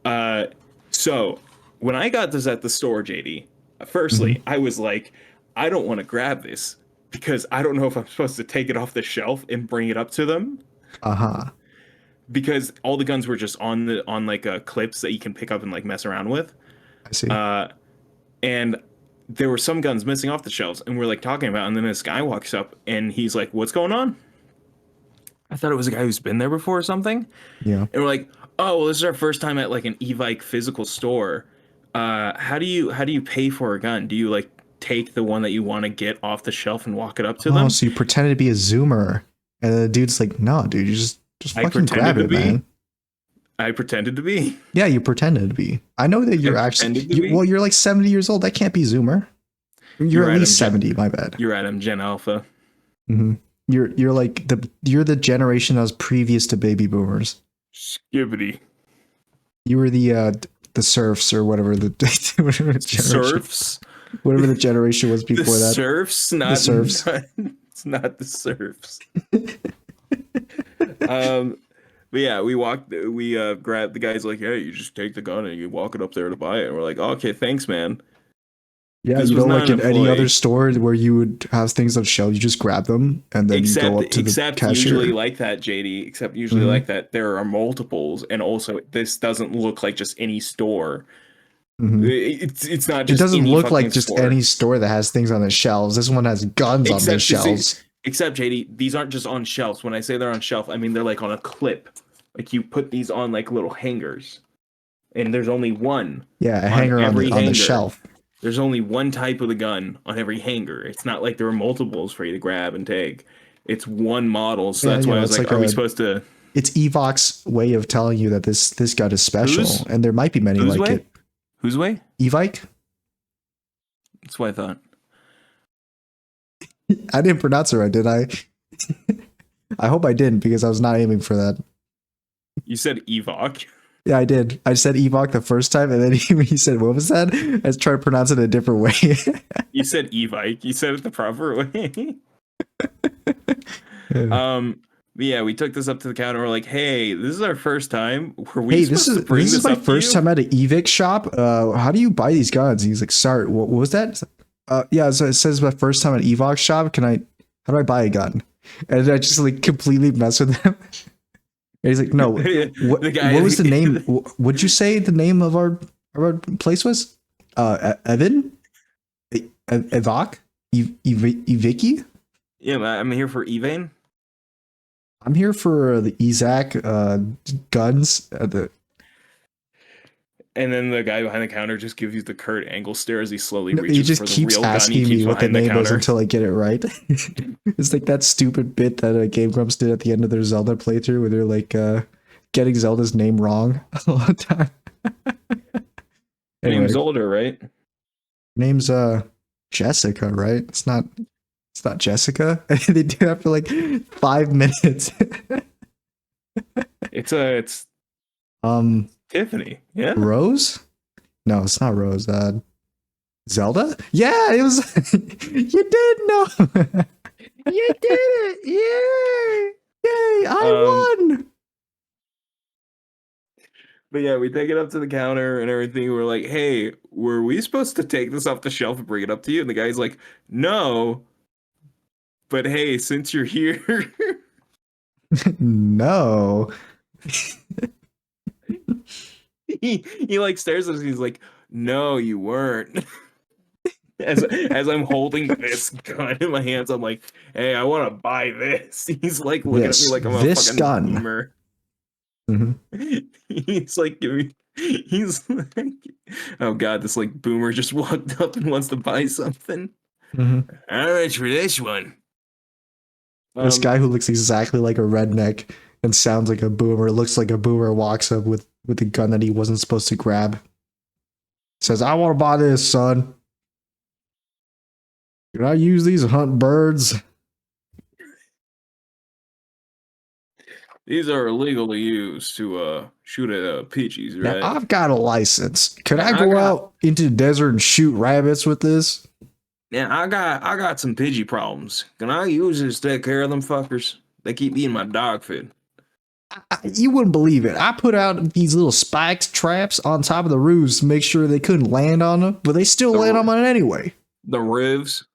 S1: Uh, so when I got this at the store, JD,
S2: Hmm.
S1: firstly, I was like, I don't want to grab this because I don't know if I'm supposed to take it off the shelf and bring it up to them
S2: Uh-huh.
S1: because all the guns were just on like clips that you can pick up and like mess around with.
S2: I see.
S1: Uh, and there were some guns missing off the shelves, and we're like talking about, it, and then this guy walks up and he's like, "What's going on?" I thought it was a guy who's been there before or something.
S2: Yeah.
S1: And we're like, oh, well, this is our first time at like an Evike physical store. How do you pay for a gun? Do you like take the one that you want to get off the shelf and walk it up to
S2: Oh,
S1: them?
S2: so you pretended to be a zoomer. And the dude's like, no, dude, you just
S1: I
S2: fucking grab
S1: pretended to
S2: it,
S1: be.
S2: man.
S1: I pretended to be.
S2: Yeah, you pretended to be. I know that
S1: I
S2: you're actually
S1: pretended to be.
S2: well, you're like 70 years old. That can't be zoomer. You're
S1: You're
S2: at
S1: right.
S2: least 70, my bad.
S1: You're right. I'm Gen Alpha.
S2: Hmm. You're like the generation that was previous to baby boomers.
S1: Skibbity.
S2: You were the serfs or whatever the whatever the generation
S1: Surfs.
S2: whatever the generation was
S1: The
S2: before that.
S1: surfs,
S2: The
S1: not,
S2: serfs.
S1: not it's not the surfs. Um, but yeah, we grabbed the guy's like, yeah, you just take the gun and you walk it up there to buy it. And we're like, okay, thanks, man.
S2: Yeah,
S1: This
S2: you
S1: was
S2: know,
S1: not
S2: like
S1: an
S2: in any other
S1: employee.
S2: store where you would have things on shelf, you just grab them and then you go
S1: Except
S2: up to the
S1: except usually
S2: cashier.
S1: like that, JD, except usually
S2: Hmm.
S1: like that, there are multiples, and also this doesn't look like just any store.
S2: Hmm.
S1: It's not
S2: It
S1: just
S2: doesn't
S1: any
S2: look like
S1: fucking
S2: just
S1: store.
S2: any store that has things on the shelves. This one has guns on the
S1: Except
S2: shelves.
S1: except JD, these aren't just on shelves. When I say they're on shelf, I mean they're like on a clip. Like you put these on like little hangers, and there's only one
S2: Yeah, a
S1: on
S2: hanger
S1: every
S2: on the
S1: hanger.
S2: shelf.
S1: There's only one type of the gun on every hanger. It's not like there are multiples for you to grab and take. It's one model, so
S2: Yeah,
S1: that's why I was
S2: it's
S1: like,
S2: like
S1: are we
S2: a
S1: supposed to
S2: it's Evok's way of telling you that this gun is special,
S1: whose
S2: and there might be many
S1: whose
S2: like
S1: way?
S2: it.
S1: Whose way?
S2: Evike?
S1: That's what I thought.
S2: I didn't pronounce it right, did I? I hope I didn't because I was not aiming for that.
S1: You said Evok.
S2: Yeah, I did. I said Evok the first time, and then he said, "What was that?" I was trying to pronounce it a different way.
S1: You said Evike. You said it the proper way. But yeah, we took this up to the counter. We're like, hey, this is our first time. Were we
S2: Hey,
S1: supposed to bring
S2: this is
S1: this
S2: my
S1: up to
S2: first
S1: you?
S2: time at an Evic shop. How do you buy these guns? And he's like, "Sorry, what was that?" Yeah, so it says my first time at Evoc shop. How do I buy a gun? And I just like completely mess with him. And he's like, "No,
S1: The guy,
S2: what was the name? What'd you say the name of our place was? Evan, Evoc, Eviki.
S1: yeah, I'm here for Evane.
S2: I'm here for the Ezak guns.
S1: And then the guy behind the counter just gives you the Kurt Angle stare as he slowly
S2: No, he
S1: reaches
S2: just
S1: for the
S2: keeps
S1: real gun he
S2: asking
S1: keeps
S2: me what the
S1: behind the
S2: name is
S1: counter.
S2: until I get it right. It's like that stupid bit that Game Grumps did at the end of their Zelda playthrough where they're like getting Zelda's name wrong all the time.
S1: Her name's
S2: Anyway,
S1: older, right?
S2: name's Jessica, right? It's not Jessica. They do that for like 5 minutes.
S1: It's
S2: um
S1: Tiffany. Yeah.
S2: Rose? No, it's not Rose. Zelda? Yeah, it was. You did know. You did it! Yay! Yay! I won.
S1: But yeah, we take it up to the counter and everything. We're like, hey, were we supposed to take this off the shelf and bring it up to you? And the guy's like, no, but hey, since you're here,
S2: No.
S1: he like stares at us. He's like, no, you weren't. As I'm holding this gun in my hands, I'm like, "Hey, I want to buy this." He's like looking at me like I'm a
S2: This
S1: fucking
S2: gun.
S1: boomer.
S2: Mhm.
S1: He's like, he's like, "Oh God, this like boomer just walked up and wants to buy something."
S2: Mhm.
S1: How much for this one?
S2: This guy
S1: Um,
S2: who looks exactly like a redneck and sounds like a boomer, looks like a boomer, walks up with a gun that he wasn't supposed to grab. Says, "I want to buy this, son. Can I use these to hunt birds?"
S1: these are illegally used to shoot at Peaches,
S2: Now
S1: right?
S2: I've got a license. Can I
S1: Now I
S2: go
S1: got
S2: out into the desert and shoot rabbits with this?
S1: I got some Pidgey problems. Can I use this to take care of them fuckers? They keep eating my dog food.
S2: You wouldn't believe it. I put out these little spiked traps on top of the roofs to make sure they couldn't land on them, but they still land
S1: The
S2: on them anyway.
S1: the roofs.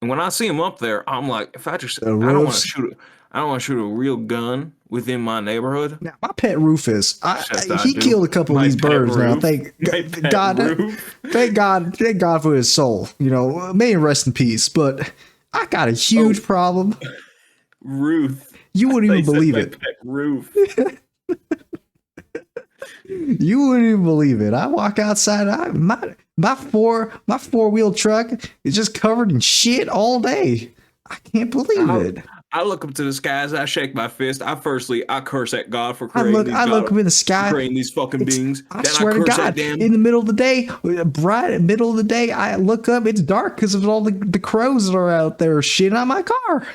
S1: And when I see them up there, I'm like, if I just
S2: The
S1: I don't want to
S2: roofs.
S1: shoot I don't want to shoot a real gun within my neighborhood.
S2: Now, my pet Rufus,
S1: Yes, I
S2: he
S1: do.
S2: killed a couple of
S1: My
S2: these
S1: pet
S2: birds. Now,
S1: roof.
S2: thank
S1: My pet
S2: God,
S1: roof.
S2: thank God for his soul. You know, may he rest in peace. But I got a
S1: Oh,
S2: huge problem.
S1: Ruth.
S2: You wouldn't
S1: They
S2: even
S1: said
S2: believe
S1: my
S2: it.
S1: pet roof.
S2: You wouldn't even believe it. I walk outside. My four wheel truck is just covered in shit all day. I can't believe
S1: I,
S2: it.
S1: I look up to the skies. I shake my fist. I curse at God for
S2: I
S1: creating
S2: look,
S1: these
S2: I look
S1: God,
S2: up in the
S1: for
S2: sky.
S1: creating these fucking
S2: It's,
S1: beings.
S2: I
S1: Then I
S2: swear to
S1: curse at
S2: God,
S1: them.
S2: in the middle of the day, bright middle of the day, I look up. It's dark because of all the crows that are out there shitting on my car.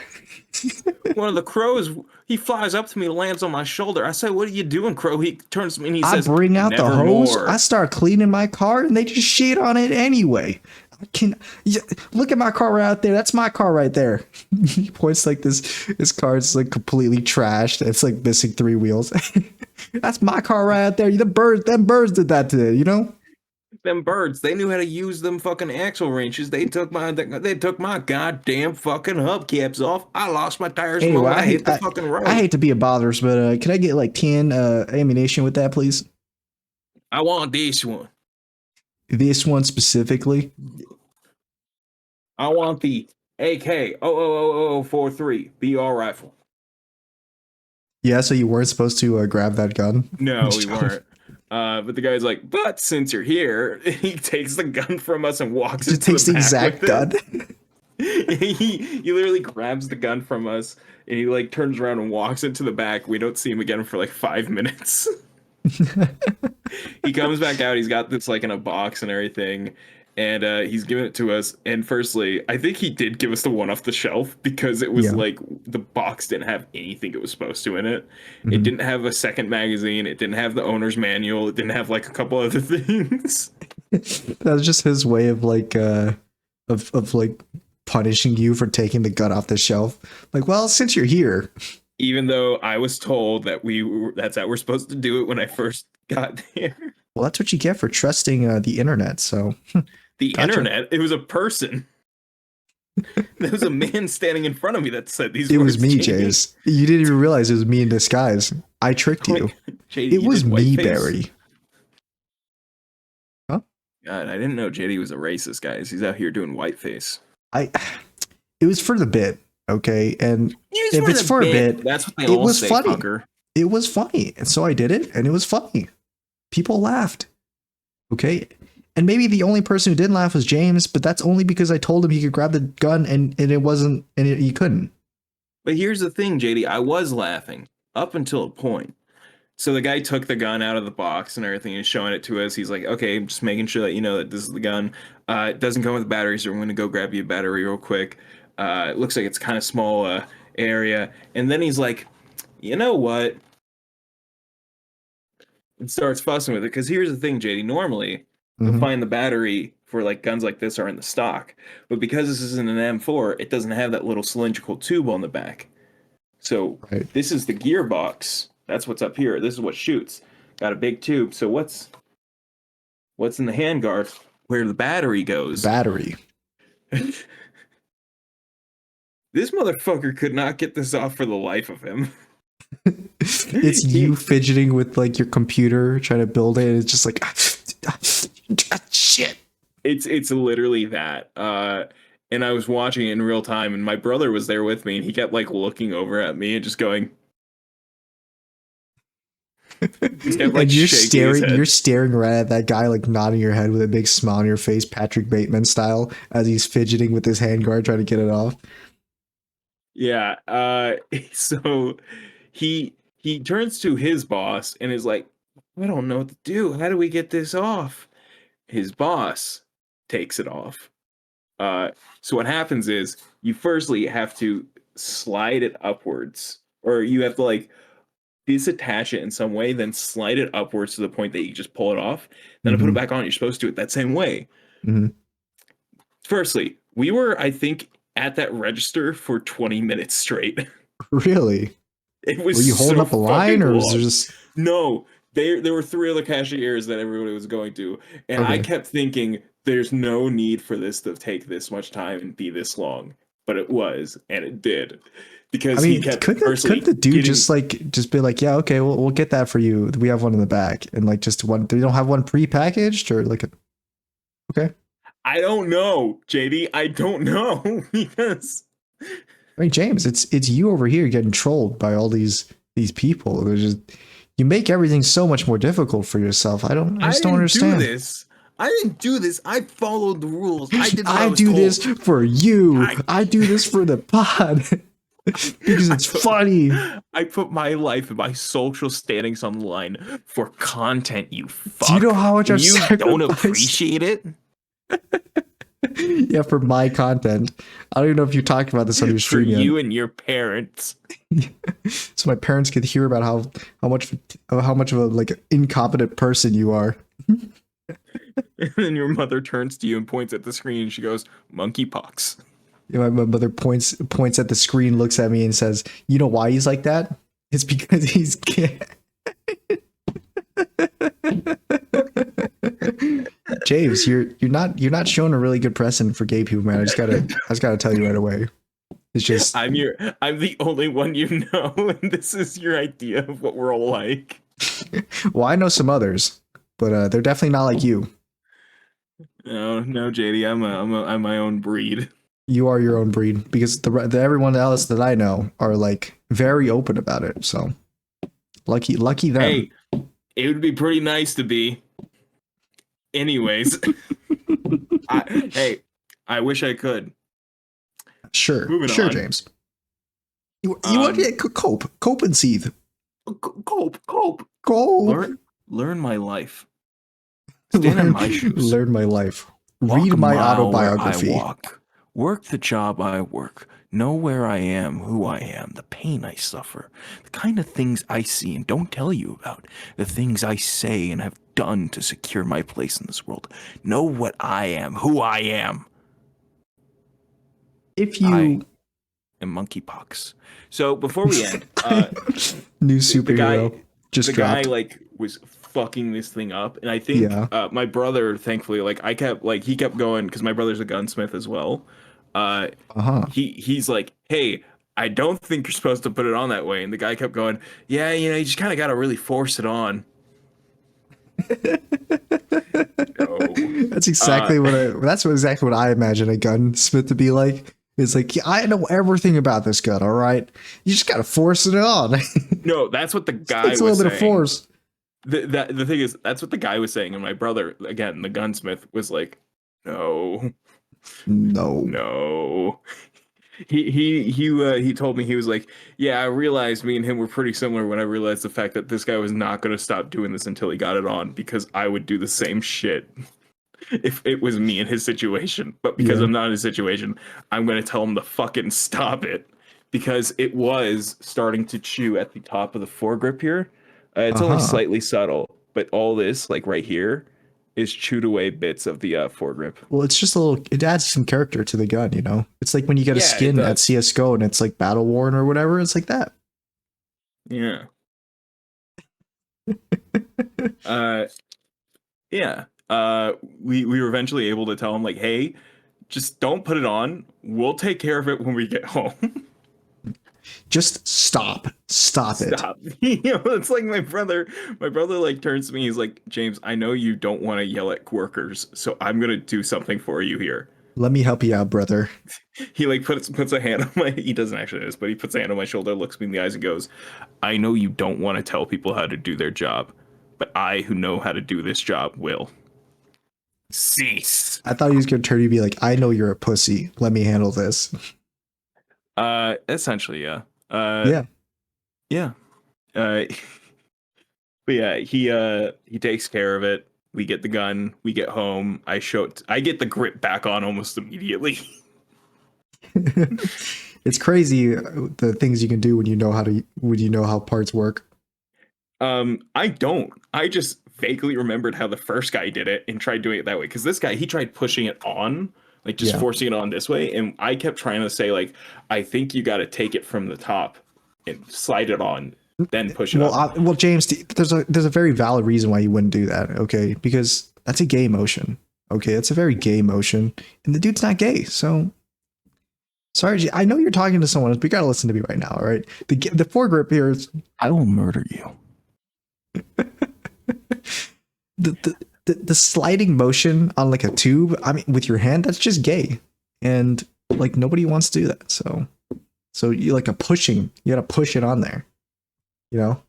S1: One of the crows, he flies up to me, lands on my shoulder. I say, "What are you doing, crow?" He turns to me and he
S2: I
S1: says,
S2: bring out the hose. I
S1: "Nevermore."
S2: start cleaning my car, and they just shit on it anyway. I can yeah, look at my car right out there. That's my car right there. He points like this. His car is like completely trashed. It's like missing three wheels. That's my car right out there. Them birds did that today. You know.
S1: Them birds, they knew how to use them fucking axle wrenches. They took my goddamn fucking hubcaps off. I lost my tires the
S2: Anyway,
S1: moment I hit the fucking
S2: I
S1: road.
S2: hate to be a bothers, but can I get like 10 ammunition with that, please?
S1: I want this one.
S2: This one specifically.
S1: I want the AK 00043 BR rifle.
S2: Yeah, so you weren't supposed to grab that gun.
S1: No, we weren't. But the guy's like, "But since you're here," he takes the gun from us and walks
S2: Just
S1: into
S2: takes
S1: the
S2: the
S1: back
S2: exact
S1: with it.
S2: gun.
S1: He literally grabs the gun from us and he like turns around and walks into the back. We don't see him again for like 5 minutes. He comes back out. He's got this like in a box and everything, and he's giving it to us. And firstly, I think he did give us the one off the shelf because it was
S2: Yeah.
S1: like the box didn't have anything it was supposed to in it. It
S2: Mhm.
S1: didn't have a second magazine. It didn't have the owner's manual. It didn't have like a couple other things.
S2: That was just his way of like of like punishing you for taking the gun off the shelf. Like, well, since you're here,
S1: Even though I was told that that's how we're supposed to do it when I first got there.
S2: well, that's what you get for trusting the internet. So,
S1: The
S2: gotcha.
S1: internet, it was a person. There was a man standing in front of me that said these
S2: It was
S1: words,
S2: me,
S1: Jamie.
S2: James. You didn't even realize it was me in disguise. I tricked you.
S1: JD,
S2: It
S1: you
S2: was
S1: did
S2: me,
S1: whiteface?
S2: Barry. Huh?
S1: God, I didn't know JD was a racist, guys. He's out here doing whiteface.
S2: I. It was for the bit, okay, and
S1: Use
S2: if it's
S1: the
S2: for a
S1: bit.
S2: bit,
S1: That's what they
S2: it
S1: all
S2: was
S1: say,
S2: funny.
S1: fucker.
S2: It was funny, and so I did it, and it was funny. People laughed, okay, and maybe the only person who didn't laugh was James, but that's only because I told him he could grab the gun, and it wasn't, and he couldn't.
S1: But here's the thing, JD. I was laughing up until a point. So the guy took the gun out of the box and everything and showing it to us. He's like, "Okay, I'm just making sure that you know that this is the gun. It doesn't come with batteries, so we're going to go grab you a battery real quick. It looks like it's kind of small area." And then he's like, "You know what?" And starts fussing with it. Because here's the thing, JD. Normally, you'll
S2: Mhm.
S1: find the battery for like guns like this are in the stock. But because this isn't an M4, it doesn't have that little cylindrical tube on the back. So
S2: Right.
S1: this is the gearbox. That's what's up here. This is what shoots. Got a big tube. So what's in the handguard where the battery goes?
S2: Battery.
S1: This motherfucker could not get this off for the life of him.
S2: It's you fidgeting with like your computer trying to build it. It's just like shit.
S1: It's literally that. And I was watching it in real time, and my brother was there with me, and he kept like looking over at me and just going, just kept like
S2: And
S1: shaking his
S2: you're
S1: head.
S2: staring right at that guy, like nodding your head with a big smile on your face, Patrick Bateman style, as he's fidgeting with his handguard trying to get it off.
S1: Yeah. So he turns to his boss and is like, I don't know what to do. How do we get this off? His boss takes it off. So what happens is you firstly have to slide it upwards, or you have to like disattach it in some way, then slide it upwards to the point that you just pull it off. Then to put it
S2: Mm-hmm.
S1: back on, you're supposed to do it that same way.
S2: Mm-hmm.
S1: Firstly, we were, I think, at that register for 20 minutes straight.
S2: Really?
S1: It
S2: Were
S1: was
S2: you holding
S1: so
S2: up a line,
S1: fucking
S2: or was there
S1: long.
S2: just
S1: No, there were three other cashiers that everybody was going to, and I
S2: okay?
S1: kept thinking there's no need for this to take this much time and be this long, but it was, and it did,
S2: I
S1: because he
S2: mean,
S1: kept
S2: couldn't
S1: firstly
S2: the dude
S1: getting.
S2: just be like, yeah, okay, we'll get that for you. We have one in the back, and like just one. They don't have one prepackaged or like, okay.
S1: I don't know, JD. I don't know because
S2: I mean, James, it's you over here getting trolled by all these people. They're just you make everything so much more difficult for yourself. I
S1: I
S2: just don't
S1: didn't do
S2: understand.
S1: this. I didn't do this. I followed the rules. I did what I
S2: I
S1: was
S2: do
S1: told.
S2: this for you.
S1: I
S2: I do this for the pod because
S1: I
S2: it's
S1: put
S2: funny.
S1: I put my life and my social standings on the line for content, you
S2: Do you know
S1: fuck.
S2: how much
S1: And
S2: I've
S1: you don't
S2: sacrificed?
S1: appreciate it
S2: Yeah, for my content. I don't even know if you talked about this on your
S1: for
S2: stream yet.
S1: you and your parents.
S2: So my parents could hear about how much of a like incompetent person you are.
S1: And then your mother turns to you and points at the screen and she goes, monkeypox.
S2: You know, my mother points at the screen, looks at me, and says, "You know why he's like that? It's because he's gay." James, you're not showing a really good precedent for gay people, man. I just gotta tell you right away. It's just
S1: I'm the only one you know, and this is your idea of what we're all like.
S2: well, I know some others, but they're definitely not like you.
S1: No, no, JD, I'm my own breed.
S2: You are your own breed because the everyone else that I know are like very open about it. So lucky them.
S1: Hey, it would be pretty nice to be. Anyways, hey, I wish I could. Moving
S2: Sure,
S1: on.
S2: James. You want to cope and seethe.
S1: Cope.
S2: Cope.
S1: Learn my life. Stand in my shoes.
S2: Learn my life.
S1: Walk a
S2: Read my
S1: mile where I
S2: autobiography.
S1: walk. Work the job I work. Know where I am, who I am, the pain I suffer, the kind of things I see and don't tell you about, the things I say and have done to secure my place in this world. Know what I am, who I am.
S2: If
S1: I
S2: you
S1: am monkeypox. So before we end,
S2: new
S1: the guy
S2: superhero just
S1: the guy
S2: dropped.
S1: like was fucking this thing up, and I think
S2: Yeah.
S1: my brother, thankfully, like I kept like he kept going because my brother's a gunsmith as well. uh
S2: Uh-huh.
S1: he's like, hey, I don't think you're supposed to put it on that way, and the guy kept going, yeah, you just kind of got to really force it on. No. uh
S2: That's exactly what I imagine a gunsmith to be like. It's like, yeah, I know everything about this gun, all right? You just gotta force it on.
S1: no, that's what the guy
S2: It's a
S1: was
S2: little bit of
S1: saying.
S2: force.
S1: The thing is, that's what the guy was saying, and my brother, again, the gunsmith, was like, no,
S2: No.
S1: no. He told me, he was like, yeah, I realized me and him were pretty similar when I realized the fact that this guy was not going to stop doing this until he got it on, because I would do the same shit if it was me in his situation. But because
S2: Yeah.
S1: I'm not in his situation, I'm going to tell him to fucking stop it, because it was starting to chew at the top of the foregrip here. It's only
S2: Uh-huh.
S1: slightly subtle, but all this, like right here, is chewed away bits of the foregrip.
S2: Well, it's just a little, it adds some character to the gun, you know? It's like when you get a
S1: Yeah, it
S2: skin at
S1: does.
S2: CSGO and it's like battle worn or whatever. It's like that.
S1: Yeah. Uh, yeah. We were eventually able to tell him, like, hey, just don't put it on. We'll take care of it when we get home.
S2: Just stop. Stop it.
S1: Stop. It's like my brother. My brother like turns to me. He's like, James, I know you don't want to yell at workers, so I'm gonna do something for you here.
S2: Let me help you out, brother.
S1: He like puts a hand on my. He doesn't actually do this, but he puts a hand on my shoulder, looks me in the eyes, and goes, I know you don't want to tell people how to do their job, but I, who know how to do this job, will. Cease.
S2: I thought he was going to turn to you and be like, I know you're a pussy. Let me handle this.
S1: Essentially, yeah.
S2: Yeah.
S1: Yeah. But yeah, he takes care of it. We get the gun. We get home. I get the grip back on almost immediately.
S2: It's crazy the things you can do when you know how parts work.
S1: I don't. I just vaguely remembered how the first guy did it and tried doing it that way. Because this guy, he tried pushing it on, like just forcing it on this way, and I kept trying to say like, I think you got to take it from the top and slide it on, then push it up.
S2: Well, James, there's a very valid reason why you wouldn't do that. Okay, because that's a gay motion. Okay, that's a very gay motion, and the dude's not gay. So, sorry, I know you're talking to someone else, but you gotta listen to me right now. All right, the foregrip here is
S1: I will murder you.
S2: the sliding motion on like a tube. I mean, with your hand, that's just gay, and like nobody wants to do that. So you like you gotta push it on there. You know,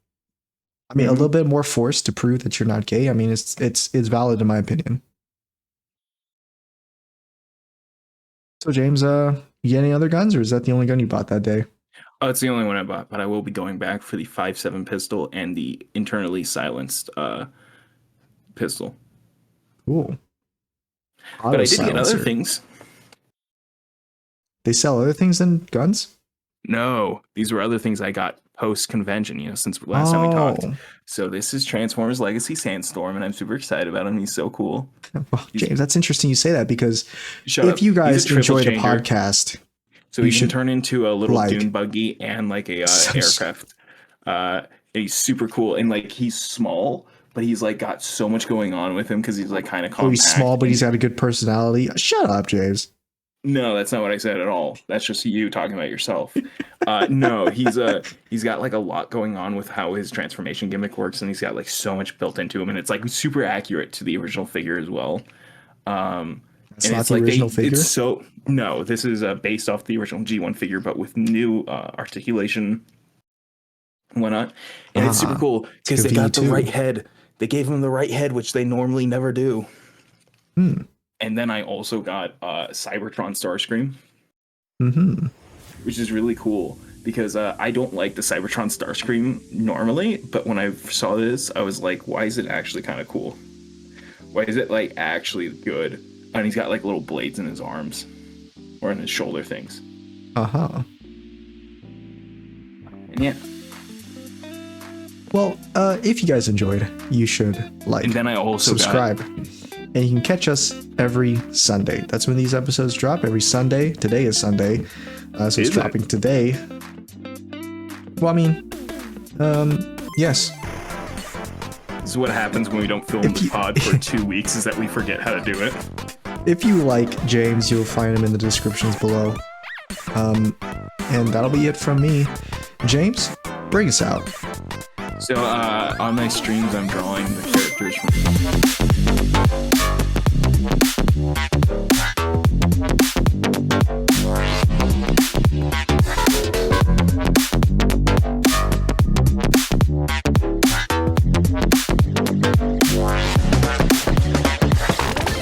S2: I mean, a little bit more force to prove that you're not gay. I mean, it's valid in my opinion. So James, you get any other guns, or is that the only gun you bought that day?
S1: Oh, it's the only one I bought, but I will be going back for the 5.7 pistol and the internally silenced pistol.
S2: Cool.
S1: But I did get other things.
S2: They sell other things than guns?
S1: No, these were other things I got post-convention, since last time we talked. So this is Transformers Legacy Sandstorm, and I'm super excited about him. He's so cool.
S2: Well, James, that's interesting you say that, because if you guys enjoy the podcast...
S1: So he can turn into a little dune buggy and like a aircraft. And he's super cool, and like he's small, but he's like got so much going on with him because he's like kind of compact.
S2: Oh, he's small, but he's got a good personality. Shut up, James.
S1: No, that's not what I said at all. That's just you talking about yourself. No, he's got like a lot going on with how his transformation gimmick works, and he's got like so much built into him, and it's like super accurate to the original figure as well.
S2: It's not the original figure?
S1: No, this is based off the original G1 figure, but with new articulation and whatnot. And it's super cool because they got the right head. They gave him the right head, which they normally never do. And then I also got Cybertron Starscream, which is really cool because I don't like the Cybertron Starscream normally, but when I saw this, I was like, why is it actually kind of cool? Why is it like actually good? And he's got like little blades in his arms or in his shoulder things. And yeah.
S2: Well, if you guys enjoyed, you should like,
S1: and then I also
S2: subscribe. And you can catch us every Sunday. That's when these episodes drop, every Sunday. Today is Sunday. So it's dropping today. Well, I mean, yes.
S1: This is what happens when we don't film the pod for 2 weeks, is that we forget how to do it.
S2: If you like James, you'll find him in the descriptions below. And that'll be it from me. James, bring us out.
S1: So on my streams, I'm drawing the characters from